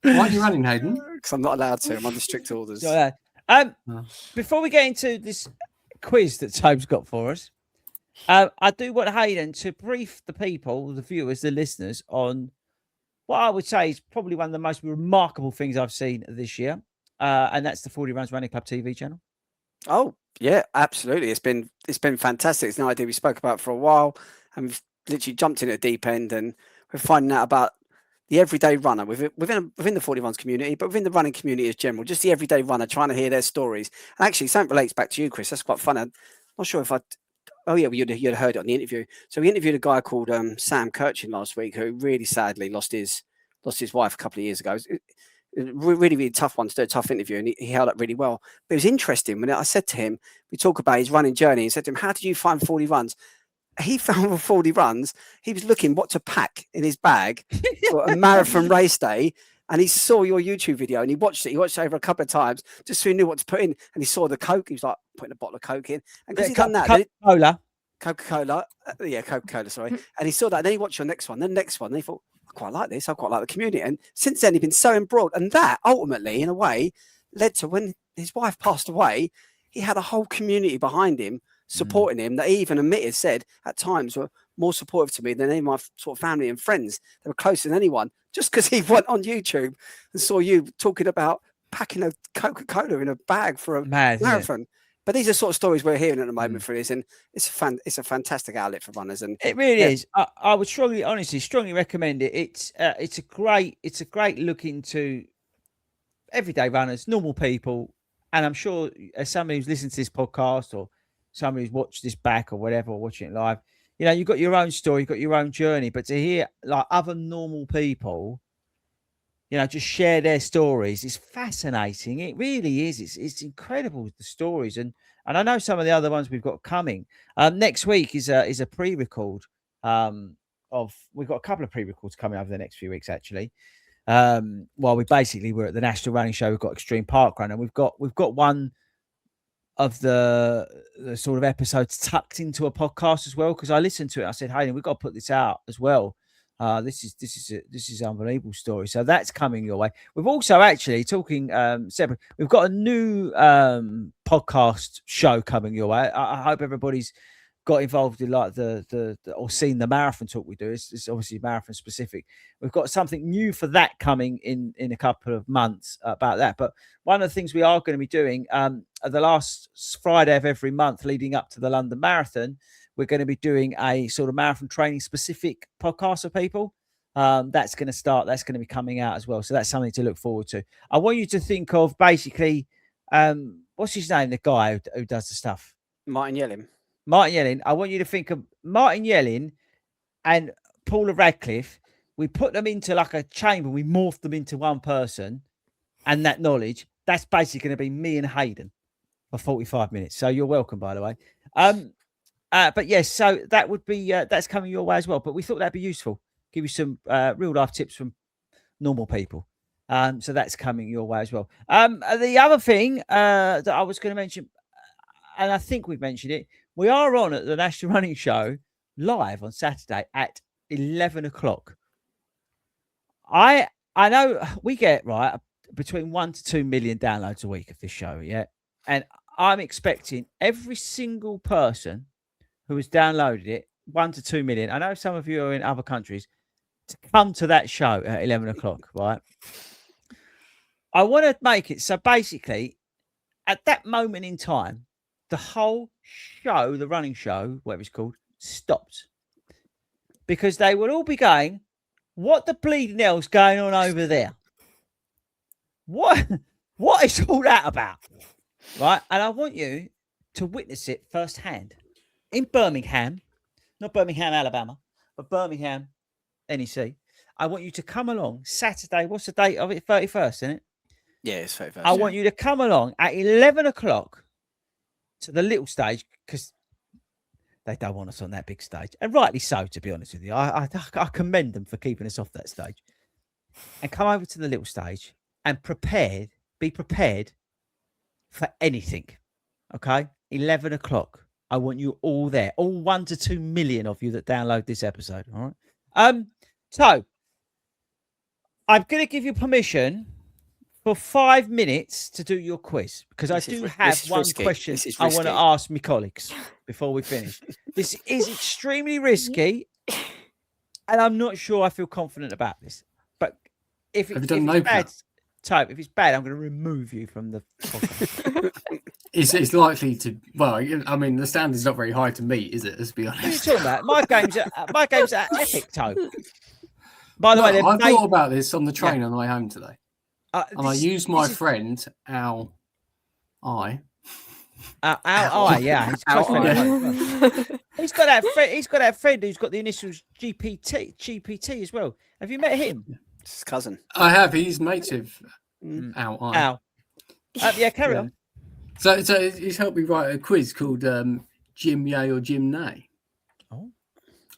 Why are you running, Hayden? Because I'm not allowed to. I'm under strict orders. Before we get into this quiz that Toby's got for us, I do want Hayden to brief the people, the viewers, the listeners, on what I would say is probably one of the most remarkable things I've seen this year, and that's the 40 Runs Running Club TV channel. Oh yeah, absolutely. It's been fantastic. It's an idea we spoke about for a while, and we've literally jumped in at the deep end, and we're finding out about the everyday runner within the 40 Runs community, but within the running community as general, just the everyday runner, trying to hear their stories. And actually, something relates back to you, Chris. That's quite fun. I'm not sure if you'd heard it on the interview. So we interviewed a guy called Sam Kirchin last week, who really sadly lost his wife a couple of years ago. It was a really, really tough one to do, a tough interview, and he held up really well. But it was interesting when I said to him, we talk about his running journey, and said to him, how did you find 40 runs? He found 40 runs. He was looking what to pack in his bag for a marathon race day. And he saw your YouTube video and he watched it. He watched it over a couple of times just so he knew what to put in. And he saw the Coke. He was like putting a bottle of Coke in. And because he'd done that, Coca-Cola. Coca-Cola, sorry. And he saw that. And then he watched your next one, then the next one. And he thought, I quite like this. I quite like the community. And since then, he's been so embroiled. And that ultimately, in a way, led to when his wife passed away, he had a whole community behind him, supporting him, that he even said at times were more supportive to me than any of my sort of family and friends. They were closer than anyone, just because he went on YouTube and saw you talking about packing a Coca-Cola in a bag for a Mad, isn't it? marathon. But these are sort of stories we're hearing at the moment for this, and it's a fantastic outlet for runners. And it really is. I would strongly recommend it. It's a great look into everyday runners, normal people, and I'm sure as somebody who's listened to this podcast or somebody who's watched this back or whatever, or watching it live, you've got your own story, you've got your own journey, but to hear like other normal people, just share their stories is fascinating. It really is. It's incredible, the stories, and I know some of the other ones we've got coming. Next week is a pre-record. We've got a couple of pre-records coming over the next few weeks actually. While we're at the National Running Show, we've got Extreme Park Run, and we've got one of the sort of episodes tucked into a podcast as well, because I listened to it. I said, "Hey, we've got to put this out as well. This is an unbelievable story." So that's coming your way. We've also actually talking separate. We've got a new podcast show coming your way. I hope everybody's got involved in like the or seen the marathon talk we do. It's obviously marathon specific. We've got something new for that coming in a couple of months about that. But one of the things we are going to be doing the last Friday of every month leading up to the London Marathon, we're going to be doing a sort of marathon training specific podcast for people. That's going to start. That's going to be coming out as well. So that's something to look forward to. I want you to think of basically, what's his name? The guy who does the stuff. Martin Yellin. I want you to think of Martin Yellin and Paula Radcliffe. We put them into like a chamber. We morphed them into one person, and that knowledge. That's basically going to be me and Hayden for 45 minutes. So you're welcome, by the way. But yes, so that would be that's coming your way as well. But we thought that'd be useful. Give you some real life tips from normal people. So that's coming your way as well. The other thing that I was going to mention, and I think we've mentioned it, we are on at the National Running Show live on Saturday at 11 o'clock. I know we get between 1 to 2 million downloads a week of this show, yeah, and I'm expecting every single person who has downloaded it, 1 to 2 million. I know some of you are in other countries, to come to that show at 11 o'clock, right? I want to make it so basically at that moment in time, the whole show, the running show, whatever it's called, stopped. Because they would all be going, what the bleeding hell's going on over there? What is all that about? Right? And I want you to witness it firsthand. In Birmingham, not Birmingham, Alabama, but Birmingham, NEC. I want you to come along Saturday. What's the date of it? 31st, isn't it? Yeah, it's 31st. I want you to come along at 11 o'clock to the little stage, because they don't want us on that big stage, and rightly so, to be honest with you. I commend them for keeping us off that stage, and come over to the little stage and be prepared for anything. Okay, 11 o'clock. I want you all there, all 1 to 2 million of you that download this episode. All right. So I'm going to give you permission for 5 minutes to do your quiz, because I do have one question I want to ask my colleagues before we finish. This is extremely risky, and I'm not sure I feel confident about this. But if it's bad, I'm going to remove you from the podcast. It's likely to. Well, I mean, the standard's not very high to meet, is it? Let's be honest. What are you talking about? My game's at epic, Toe. By the way, I thought about this on the train on the way home today. And I used my friend Al I. Yeah. He's got that friend who's got the initials GPT as well. Have you met him? It's his cousin. I have. He's mates with Al I. Al. Yeah, carry on. So he's helped me write a quiz called Jim Yay or Jim Nay. Oh.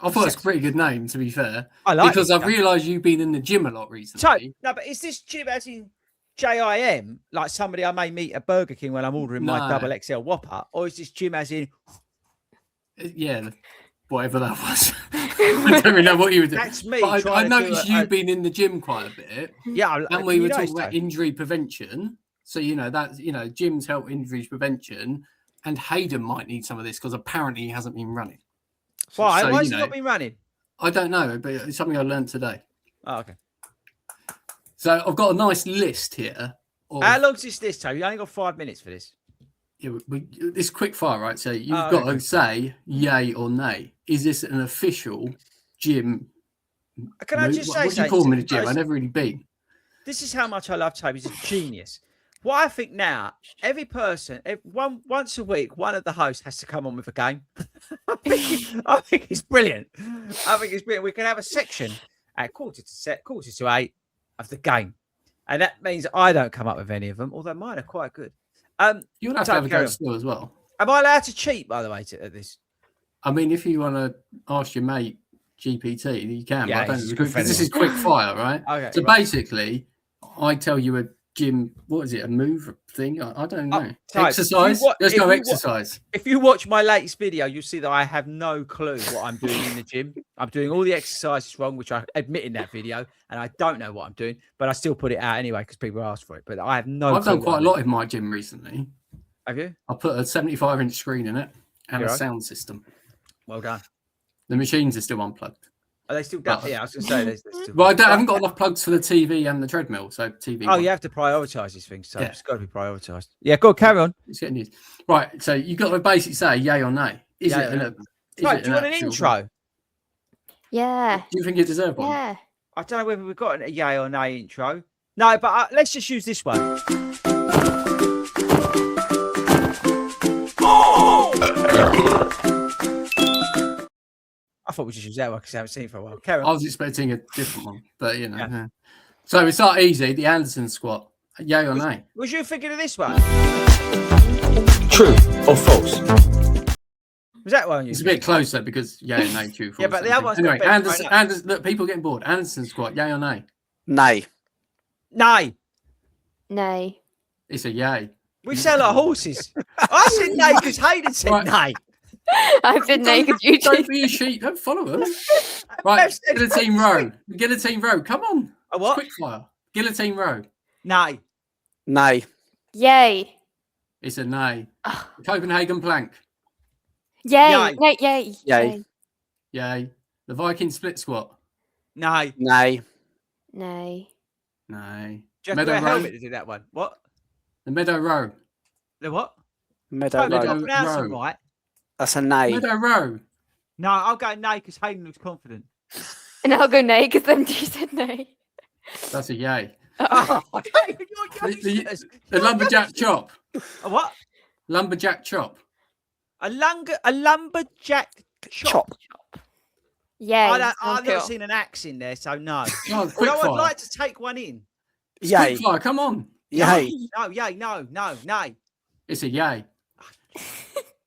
I thought it's a pretty good name, to be fair. I like it. Because I've realised you've been in the gym a lot recently. No, but is this Jim as in JIM, like somebody I may meet at Burger King when I'm ordering my double XL Whopper, or is this Jim as in? Yeah, whatever that was. I don't really know what you were doing. That's me. I noticed you've been in the gym quite a bit. Yeah, and we were talking about injury prevention. So Jim's help injury prevention, and Hayden might need some of this because apparently he hasn't been running. Why? Why has he not been running? I don't know, but it's something I learned today. Oh, okay. So I've got a nice list here How long's this, Toby? You only got 5 minutes for this. Yeah, this quick fire, right? So you've Oh, got okay. to say yay or nay. Is this an official gym? Can I just say what do you call them in a gym? something? I've never really been. This is how much I love Toby. He's a genius. What I think now, every person, once a week, one of the hosts has to come on with a game. I think it's brilliant. We can have a section at quarter to 8 of the game, and that means I don't come up with any of them, although mine are quite good. You'll have to have a go still as well. Am I allowed to cheat, by the way, at this? I mean, if you want to ask your mate GPT, you can. Yeah, but I he's a don't good because friend this of is quick fire, right? Okay, So right. basically, I tell you a gym. What is it? A move thing? I don't know. Type, Exercise. Let's go exercise. If you watch my latest video, you'll see that I have no clue what I'm doing in the gym. I'm doing all the exercises wrong, which I admit in that video, and I don't know what I'm doing, but I still put it out anyway because people ask for it. But I have no. I've done quite a lot in my gym recently. Have you? I put a 75-inch screen in it and You're a right. sound system. Well done. The machines are still unplugged. Are they still done? Yeah, I was going to say there's still. Well, I haven't got enough plugs for the TV and the treadmill. So TV. Oh, you have to prioritise these things, so it's got to be prioritised. Yeah, go on, carry on. It's getting used. Right, so you've got to basically say yay or nay. Is Yay it or an, nay. is Right, it do you want an actual- intro? Yeah. Do you think you deserve one? Yeah. I don't know whether we've got a yay or nay intro. No, but let's just use this one. I thought we should use that one because I haven't seen it for a while. Carry I on. was expecting a different one, but you know. Yeah. Yeah. So we start easy. The Anderson squat. Yay or nay? Was you thinking of this one? True or false? Was that one you? It's a bit closer because yay and nay. True. Yeah, false, but the I other think. one's anyway. got better Anderson. right now. Anderson. Look, people are getting bored. Anderson squat. Yay or nay? Nay. Nay. Nay. It's a yay. We sound like horses. I said nay because Hayden said Right. nay. I said nay because you Don't did. be a sheep. Don't follow them. Right. Guillotine row. Guillotine row. Come on. A what? Quick fire. Guillotine row. Nay. Nay. Yay. It's a nay. Oh. Copenhagen plank. Yay. Yay. Nay. Yay. Yay. Yay. The Viking split squat. Nay. Nay. Nay. Nay. Do you have to Meadow wear a row. helmet to do that one? What? The meadow row. The what? Meadow Toby, row. not pronouncing row. right. That's a nay. Meadow row. No, I'll go nay because Hayden looks confident. And I'll go nay because then you said nay. That's a yay. Oh, The lumberjack chop. A what? Lumberjack chop. A lumberjack chop. Chop. Yay. I've sounds never cool. seen an axe in there, so no. Oh, quick Although I'd fire. like to take one in. Yay. Quick fire. Come on. Yay. No, yay, no, nay. It's a yay.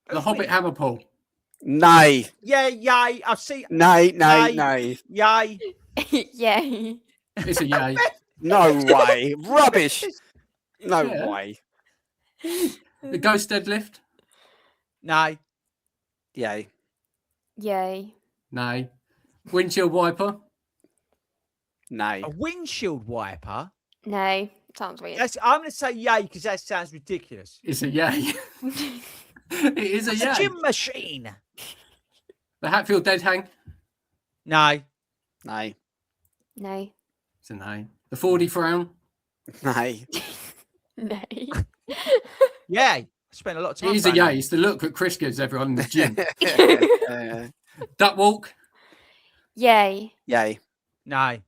The Hobbit hammer pull. Nay. Yeah, yay. I see. Nay. Nay. Nay. Nay. Yay. Yay. It's a yay. No way. Rubbish. No Yeah. way. The ghost deadlift. Nay. Yay. Yay. Nay. Windshield wiper. Nay. A windshield wiper. Nay. Sounds weird. I'm going to say yay because that sounds ridiculous. It's a yay. It is a It's a yay. gym machine. The Hatfield dead hang. Nay. Nay. Nay. It's a nay. The 40 frown. Nay. Nay. Yay. I spent a lot of time. It is a around yay. It's the look that Chris gives everyone in the gym. Uh, Duck walk. Yay. yay. Nay.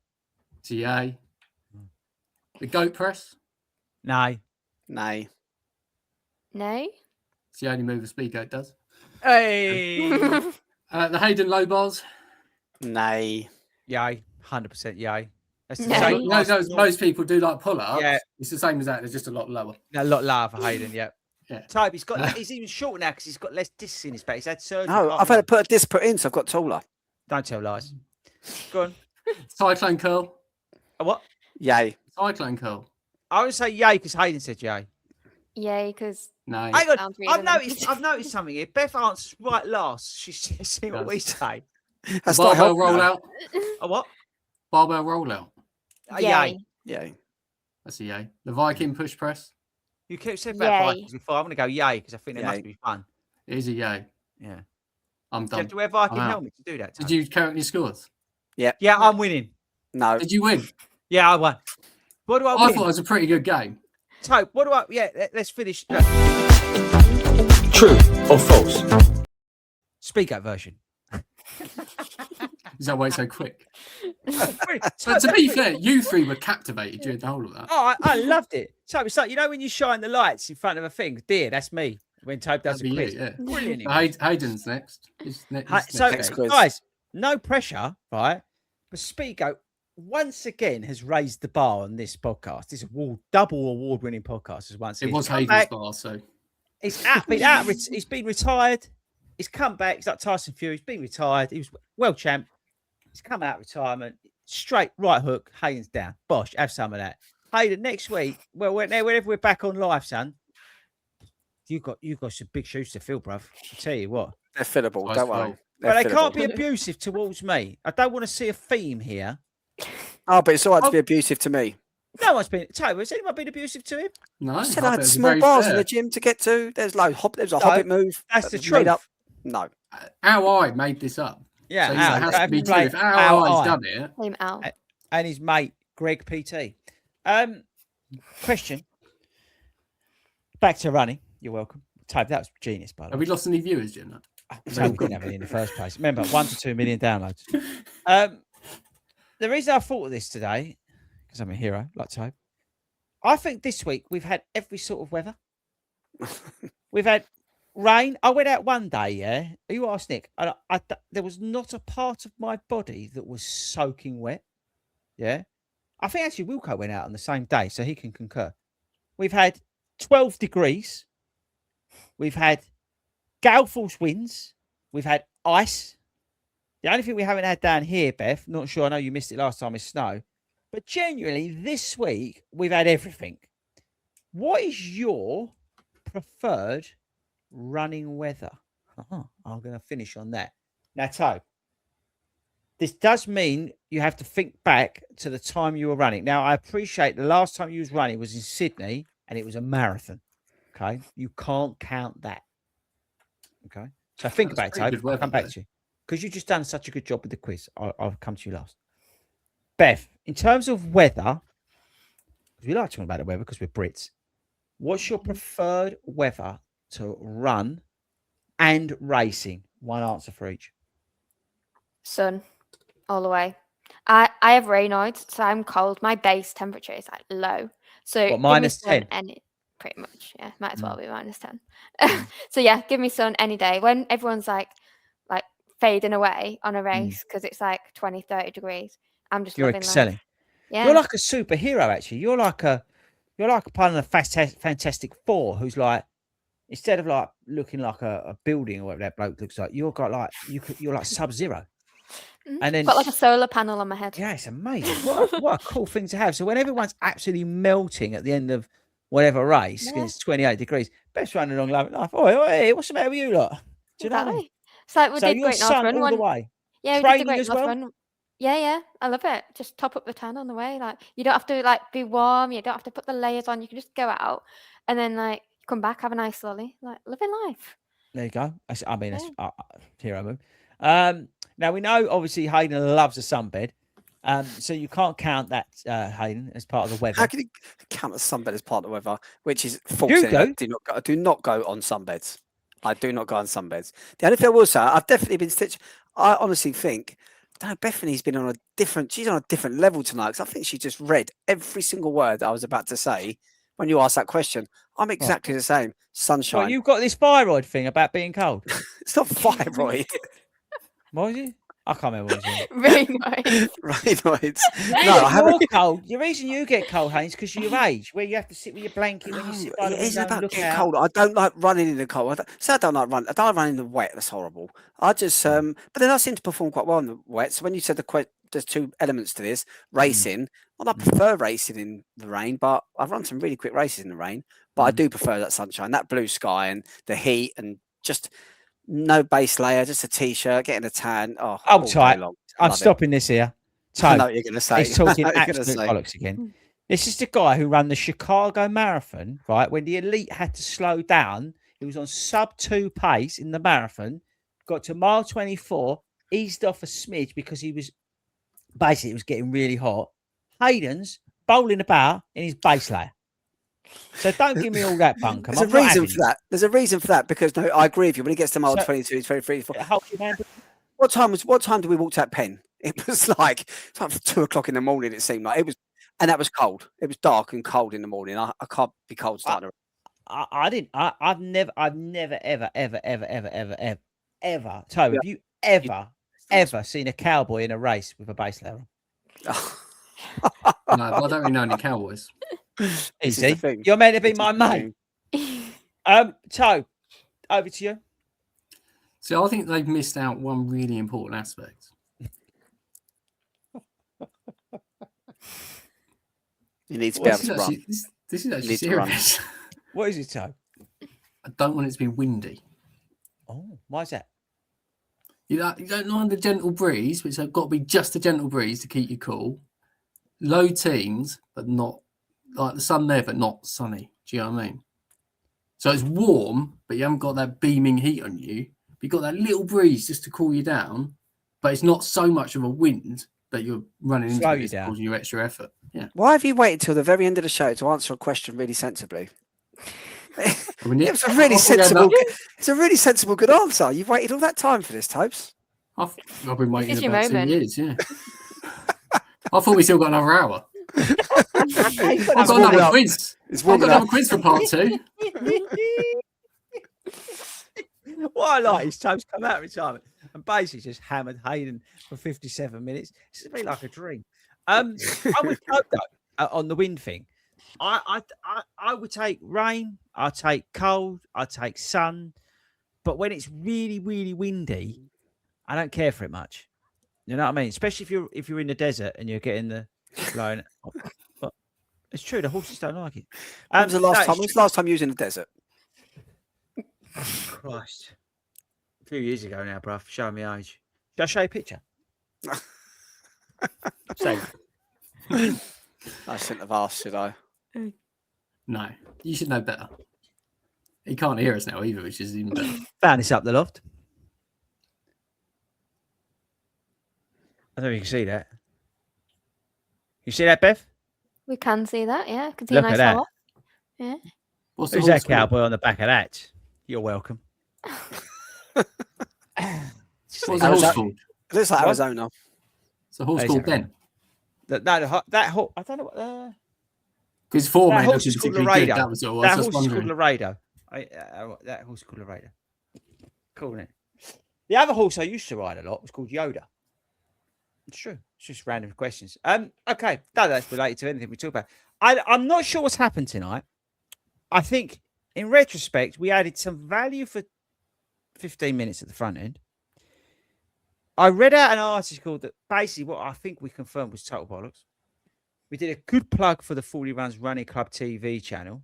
It's a yay. The goat press. Nay. Nay. Nay. It's the only move a speed goat does. Hey. The Hayden low bars. Nay. Yay. 100% yay. That's the No. same. You know, those, most people do like pull ups. Yeah. It's the same as that. They're just a lot lower. A lot lower for Hayden, yeah. Yeah. Type, he's even shorter now because he's got less discs in his back. He's had surgery. No, I've had to put a disc put in, so I've got taller. Don't tell lies. Go on. Cyclone curl. A what? Yay. Cyclone curl. I would say yay because Hayden said yay. Yay, because No. Hang on. Sounds weird, I've noticed something here. Beth answers right last. She's see what we say. That's not Barbell helping. rollout. A what? Barbell rollout. A yay. Yay. That's a yay. The Viking push press. You keep saying about Yay. Vikings before. I'm going to go yay because I think they Yay. must be fun. It is a yay. Yeah. I'm You done. have to wear Viking Wow. helmet to do that. Did Tony. you count your scores? Yeah, I'm winning. No. Did you win? Yeah, I won. What do I I win? thought it was a pretty good game. Tope, what do I? Yeah, let's finish. True or false? Speak out version. Is that why it's so quick? Brilliant. But to be fair, you three were captivated during the whole of that. Oh, I loved it. So it's like, you know, when you shine the lights in front of a thing, dear, that's me. When Tope does That'd a be quiz. you, yeah. Brilliant. it was. Hayden's next. He's next. So, Next quiz. guys, no pressure, right? But Speako once again has raised the bar on this podcast. This double award-winning podcast is once. It was come Hayden's back. bar, so He's been retired. He's come back. He's like Tyson Fury. He's been retired. He was world champ. He's come out of retirement. Straight right hook. Hayden's down. Bosh. Have some of that. Hayden, next week. Well, whenever we're back on live, son. You've got some big shoes to fill, bruv. I tell you what. They're fillable. Nice Don't worry. goal. But they They're can't fillable. be abusive towards me. I don't want to see a theme here. Oh, but it's all right to be abusive to me. No one's been. Tobe, has anyone been abusive to him? no. I said I had bet it's small very bars in fair. the gym to get to. There's a No, hobbit move. That's the made truth. up. No. How I made this up. Yeah, So it Al, has to be true. play If Al I's Al done it, Same out. and his mate Greg PT. Question. Back to running. You're welcome. Tobe, that was genius, by the have way. we lost any viewers, Jenna? So we didn't have it in the first place. Remember, 1 to 2 million downloads. The reason I thought of this today, because I'm a hero, like Tobe, I think this week we've had every sort of weather. We've had rain. I went out one day, yeah. You asked Nick, and there was not a part of my body that was soaking wet. Yeah. I think actually Wilco went out on the same day, so he can concur. We've had 12 degrees. We've had gale force winds. We've had ice. The only thing we haven't had down here, Beth, not sure, I know you missed it last time, is snow. But genuinely, this week, we've had everything. What is your preferred running weather? I'm going to finish on that. Now, Tobe, this does mean you have to think back to the time you were running. Now, I appreciate the last time you was running was in Sydney, and it was a marathon. Okay? You can't count that. Okay? So think That's about it, pretty Tobe. good I'll come weather, back to you. Because you've just done such a good job with the quiz. I'll come to you last. Beth, in terms of weather, because we like talking about the weather because we're Brits, what's your preferred weather to run and racing? One answer for each. Sun, all the way. I have Raynaud's, so I'm cold. My base temperature is like low. So What, minus give me sun 10? any, pretty much, yeah. Might as well be minus 10. So yeah, give me sun any day. When everyone's like fading away on a race because it's like 20, 30 degrees. I'm just You're loving excelling. life. Yeah. You're like a superhero, actually. You're like a part of the Fantastic Four who's like, instead of like looking like a building or whatever that bloke looks like, you're like Sub-Zero. And then got like a solar panel on my head. yeah, it's amazing. What a cool thing to have. So when everyone's absolutely melting at the end of whatever race, and it's 28 degrees, best running along life. Oi, what's the matter with you lot? Do you know what I mean? Exactly. It's like we So did your Great North sun Run all one. the way. Yeah, we did the Training Great as North well? Run. Yeah, I love it. Just top up the tan on the way. Like you don't have to like be warm. You don't have to put the layers on. You can just go out and then like come back, have a nice lolly, like living life. There you go. That's hero move. Now we know obviously Hayden loves a sunbed. So you can't count that Hayden as part of the weather. How can you count a sunbed as part of the weather? Which is false. You anyway. do. I do not go on sunbeds. I do not go on sunbeds. The only thing I will say, I've definitely been stitched. I honestly think, I don't know, Bethany's been on a different. She's on a different level tonight because I think she just read every single word that I was about to say when you asked that question. I'm exactly the same. Sunshine. Well, you've got this thyroid thing about being cold. It's not thyroid. What was it? I can't remember what it was. Really nice. Raynaud's. The No, I reason haven't. you're cold. The reason you get cold, Haynes, because of your age, where you have to sit with your blanket when you sit by the It is window and about look getting out. cold. I don't like running in the cold. I don't like running. I don't like running in the wet. That's horrible. I just but then I seem to perform quite well in the wet. So when you said there's two elements to this, racing. Well, I prefer racing in the rain, but I've run some really quick races in the rain. But I do prefer that sunshine, that blue sky, and the heat, and just no base layer, just a t-shirt, getting a tan. Oh, all day tight. long. I'm Love it. stopping this here. I know So what you're going to say. he's talking I know what you're absolute gonna say. bollocks again. This is the guy who ran the Chicago Marathon, right? When the elite had to slow down, he was on sub-2 pace in the marathon, got to mile 24, eased off a smidge because it was getting really hot. Hayden's bowling about in his base layer. So don't give me all that bunkum. There's a reason for that. There's a reason for that because no, I agree with you. When it gets to mile 22, 23, 24. Hold your hand. What time did we walk to that pen? It was like 2:00 in the morning. It seemed like it was, and that was cold. It was dark and cold in the morning. I can't be cold starting. I've never, ever. So, have you ever seen a cowboy in a race with a base layer on? No, I don't really know any cowboys. Easy. You're meant to be my mate. So, over to you. So I think they've missed out one really important aspect. You need to be able to run. This is actually serious. What is it, Toe? I don't want it to be windy. Oh, why is that? You don't mind the gentle breeze, which have got to be just a gentle breeze to keep you cool. Low teens, but not like the sun there, but not sunny. Do you know what I mean? So it's warm, but you haven't got that beaming heat on you. You've got that little breeze just to cool you down, but it's not so much of a wind that you're running into it, causing you extra effort. Yeah. Why have you waited till the very end of the show to answer a question really sensibly? It's a really sensible. It's a really sensible, good answer. You've waited all that time for this, Topes. I've been waiting about 2 years. Yeah. I thought we still got another hour. I've got another quiz. I've got another quiz for part 2. What I like is Topes come out of retirement and basically just hammered Hayden for 57 minutes. It's a bit like a dream. I would hope though on the wind thing. I would take rain. I take cold. I take sun. But when it's really, really windy, I don't care for it much. You know what I mean? Especially if you're in the desert and you're getting the blowing. But it's true. The horses don't like it. When was the last time you was in the desert? Christ. A few years ago now, bruv. Showing me age. Should I show you a picture? Say. I shouldn't have asked, should I? No, you should know better. He can't hear us now either, which is even better. Found this up the loft. I don't know if you can see that. You see that, Bev? We can see that, yeah. Can see Look a nice at that. horse. Yeah. Who's that cowboy on the back of that? You're welcome. What's the horse called? It looks like Arizona. It's a horse called Ben. That horse, I don't know what. Because four men horse is called Laredo. That was all. That horse is called Laredo. That horse is called Laredo. Cool, isn't it? The other horse I used to ride a lot was called Yoda. It's true. It's just random questions. Okay, that's related to anything we talk about. I'm not sure what's happened tonight. I think, in retrospect, we added some value for 15 minutes at the front end. I read out an article that basically what I think we confirmed was total bollocks. We did a good plug for the 40 Runs Running Club TV channel.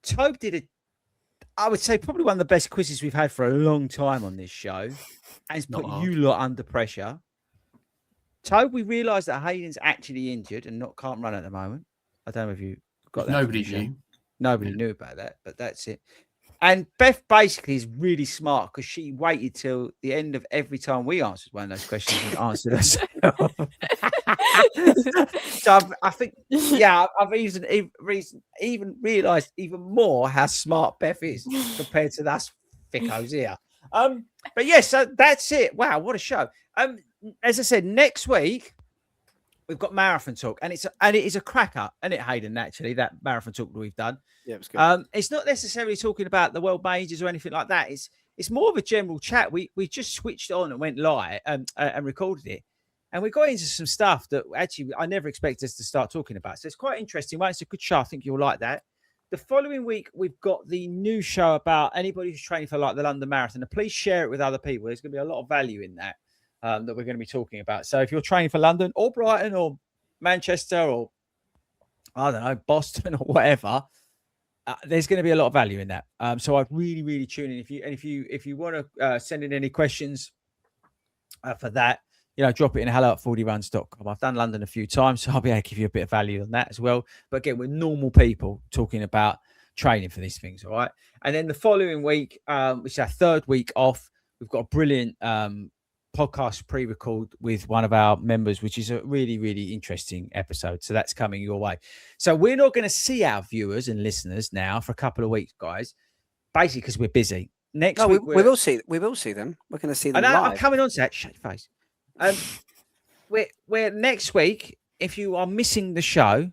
Tobe did I would say, probably one of the best quizzes we've had for a long time on this show. And it's put you lot under pressure. Tobe, we realised that Hayden's actually injured and can't run at the moment. I don't know if you got that. Nobody knew. Nobody knew about that, but that's it. And Beth basically is really smart because she waited till the end of every time we answered one of those questions and answered herself. So I think, I've even realised even more how smart Beth is compared to us thickos here. But yes, so that's it. Wow, what a show. As I said, next week we've got marathon talk, and it is a cracker, isn't it, Hayden? Actually, that marathon talk that we've done. Yeah, it was good. It's not necessarily talking about the world majors or anything like that. It's more of a general chat. We just switched on and went live and recorded it, and we got into some stuff that actually I never expected us to start talking about. So it's quite interesting. Well, it's a good show. I think you'll like that. The following week, we've got the new show about anybody who's training for like the London Marathon. And please share it with other people. There's going to be a lot of value in that that we're going to be talking about. So if you're training for London or Brighton or Manchester or I don't know, Boston or whatever, there's going to be a lot of value in that. So I'd really, really tune in. If you want to send in any questions for that, drop it in hello@fordyruns.com. I've done London a few times, so I'll be able to give you a bit of value on that as well. But again, we're normal people talking about training for these things, all right? And then the following week, which is our third week off, we've got a brilliant podcast pre-record with one of our members, which is a really, really interesting episode. So that's coming your way. So we're not going to see our viewers and listeners now for a couple of weeks, guys, basically because we're busy. Next week, we will see them. We're going to see them live. I'm coming on to that. Shut your face. We're next week. If you are missing the show,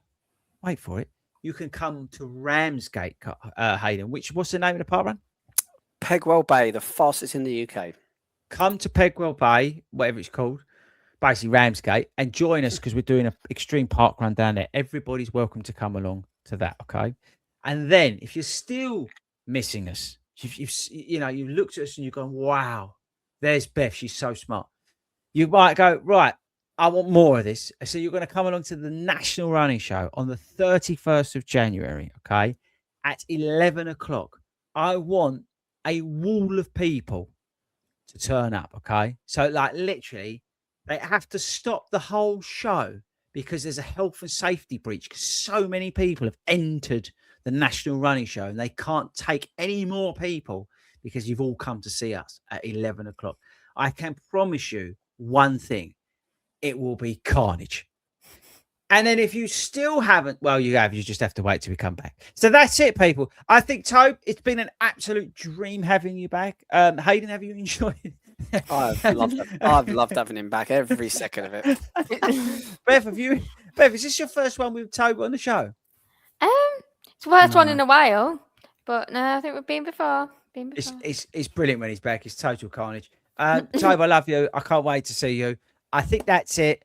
wait for it. You can come to Ramsgate, Hayden. What's the name of the park run? Pegwell Bay, the fastest in the UK. Come to Pegwell Bay, whatever it's called, basically Ramsgate, and join us because we're doing an extreme park run down there. Everybody's welcome to come along to that, okay? And then if you're still missing us, you've looked at us and you've gone, wow, there's Beth. She's so smart. You might go, right, I want more of this. So you're going to come along to the National Running Show on the 31st of January, okay, at 11 o'clock. I want a wall of people to turn up, okay? So, like, literally, they have to stop the whole show because there's a health and safety breach because so many people have entered the National Running Show and they can't take any more people because you've all come to see us at 11 o'clock. I can promise you one thing. It will be carnage. And then if you still haven't, well, you just have to wait till we come back. So that's it, people. I think, Tobe, it's been an absolute dream having you back. Hayden, have you enjoyed it? I've loved having him back, every second of it. Beth, is this your first one with Tobe on the show? It's the first one in a while, but no, I think we've been before. It's brilliant when he's back. It's total carnage. Tobe, I love you. I can't wait to see you. I think that's it.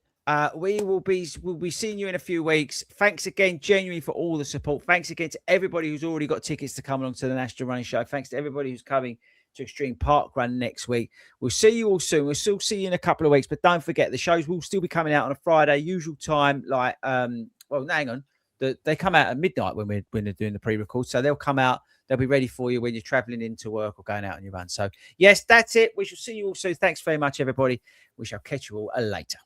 We'll be seeing you in a few weeks. Thanks again, genuinely, for all the support. Thanks again to everybody who's already got tickets to come along to the National Running Show. Thanks to everybody who's coming to Extreme Park Run next week. We'll see you all soon. We'll still see you in a couple of weeks, but don't forget the shows will still be coming out on a Friday, usual time. Like, well, hang on, they come out at midnight when they're doing the pre-record, so they'll come out. They'll be ready for you when you're traveling into work or going out on your run. So, yes, that's it. We shall see you all soon. Thanks very much, everybody. We shall catch you all later.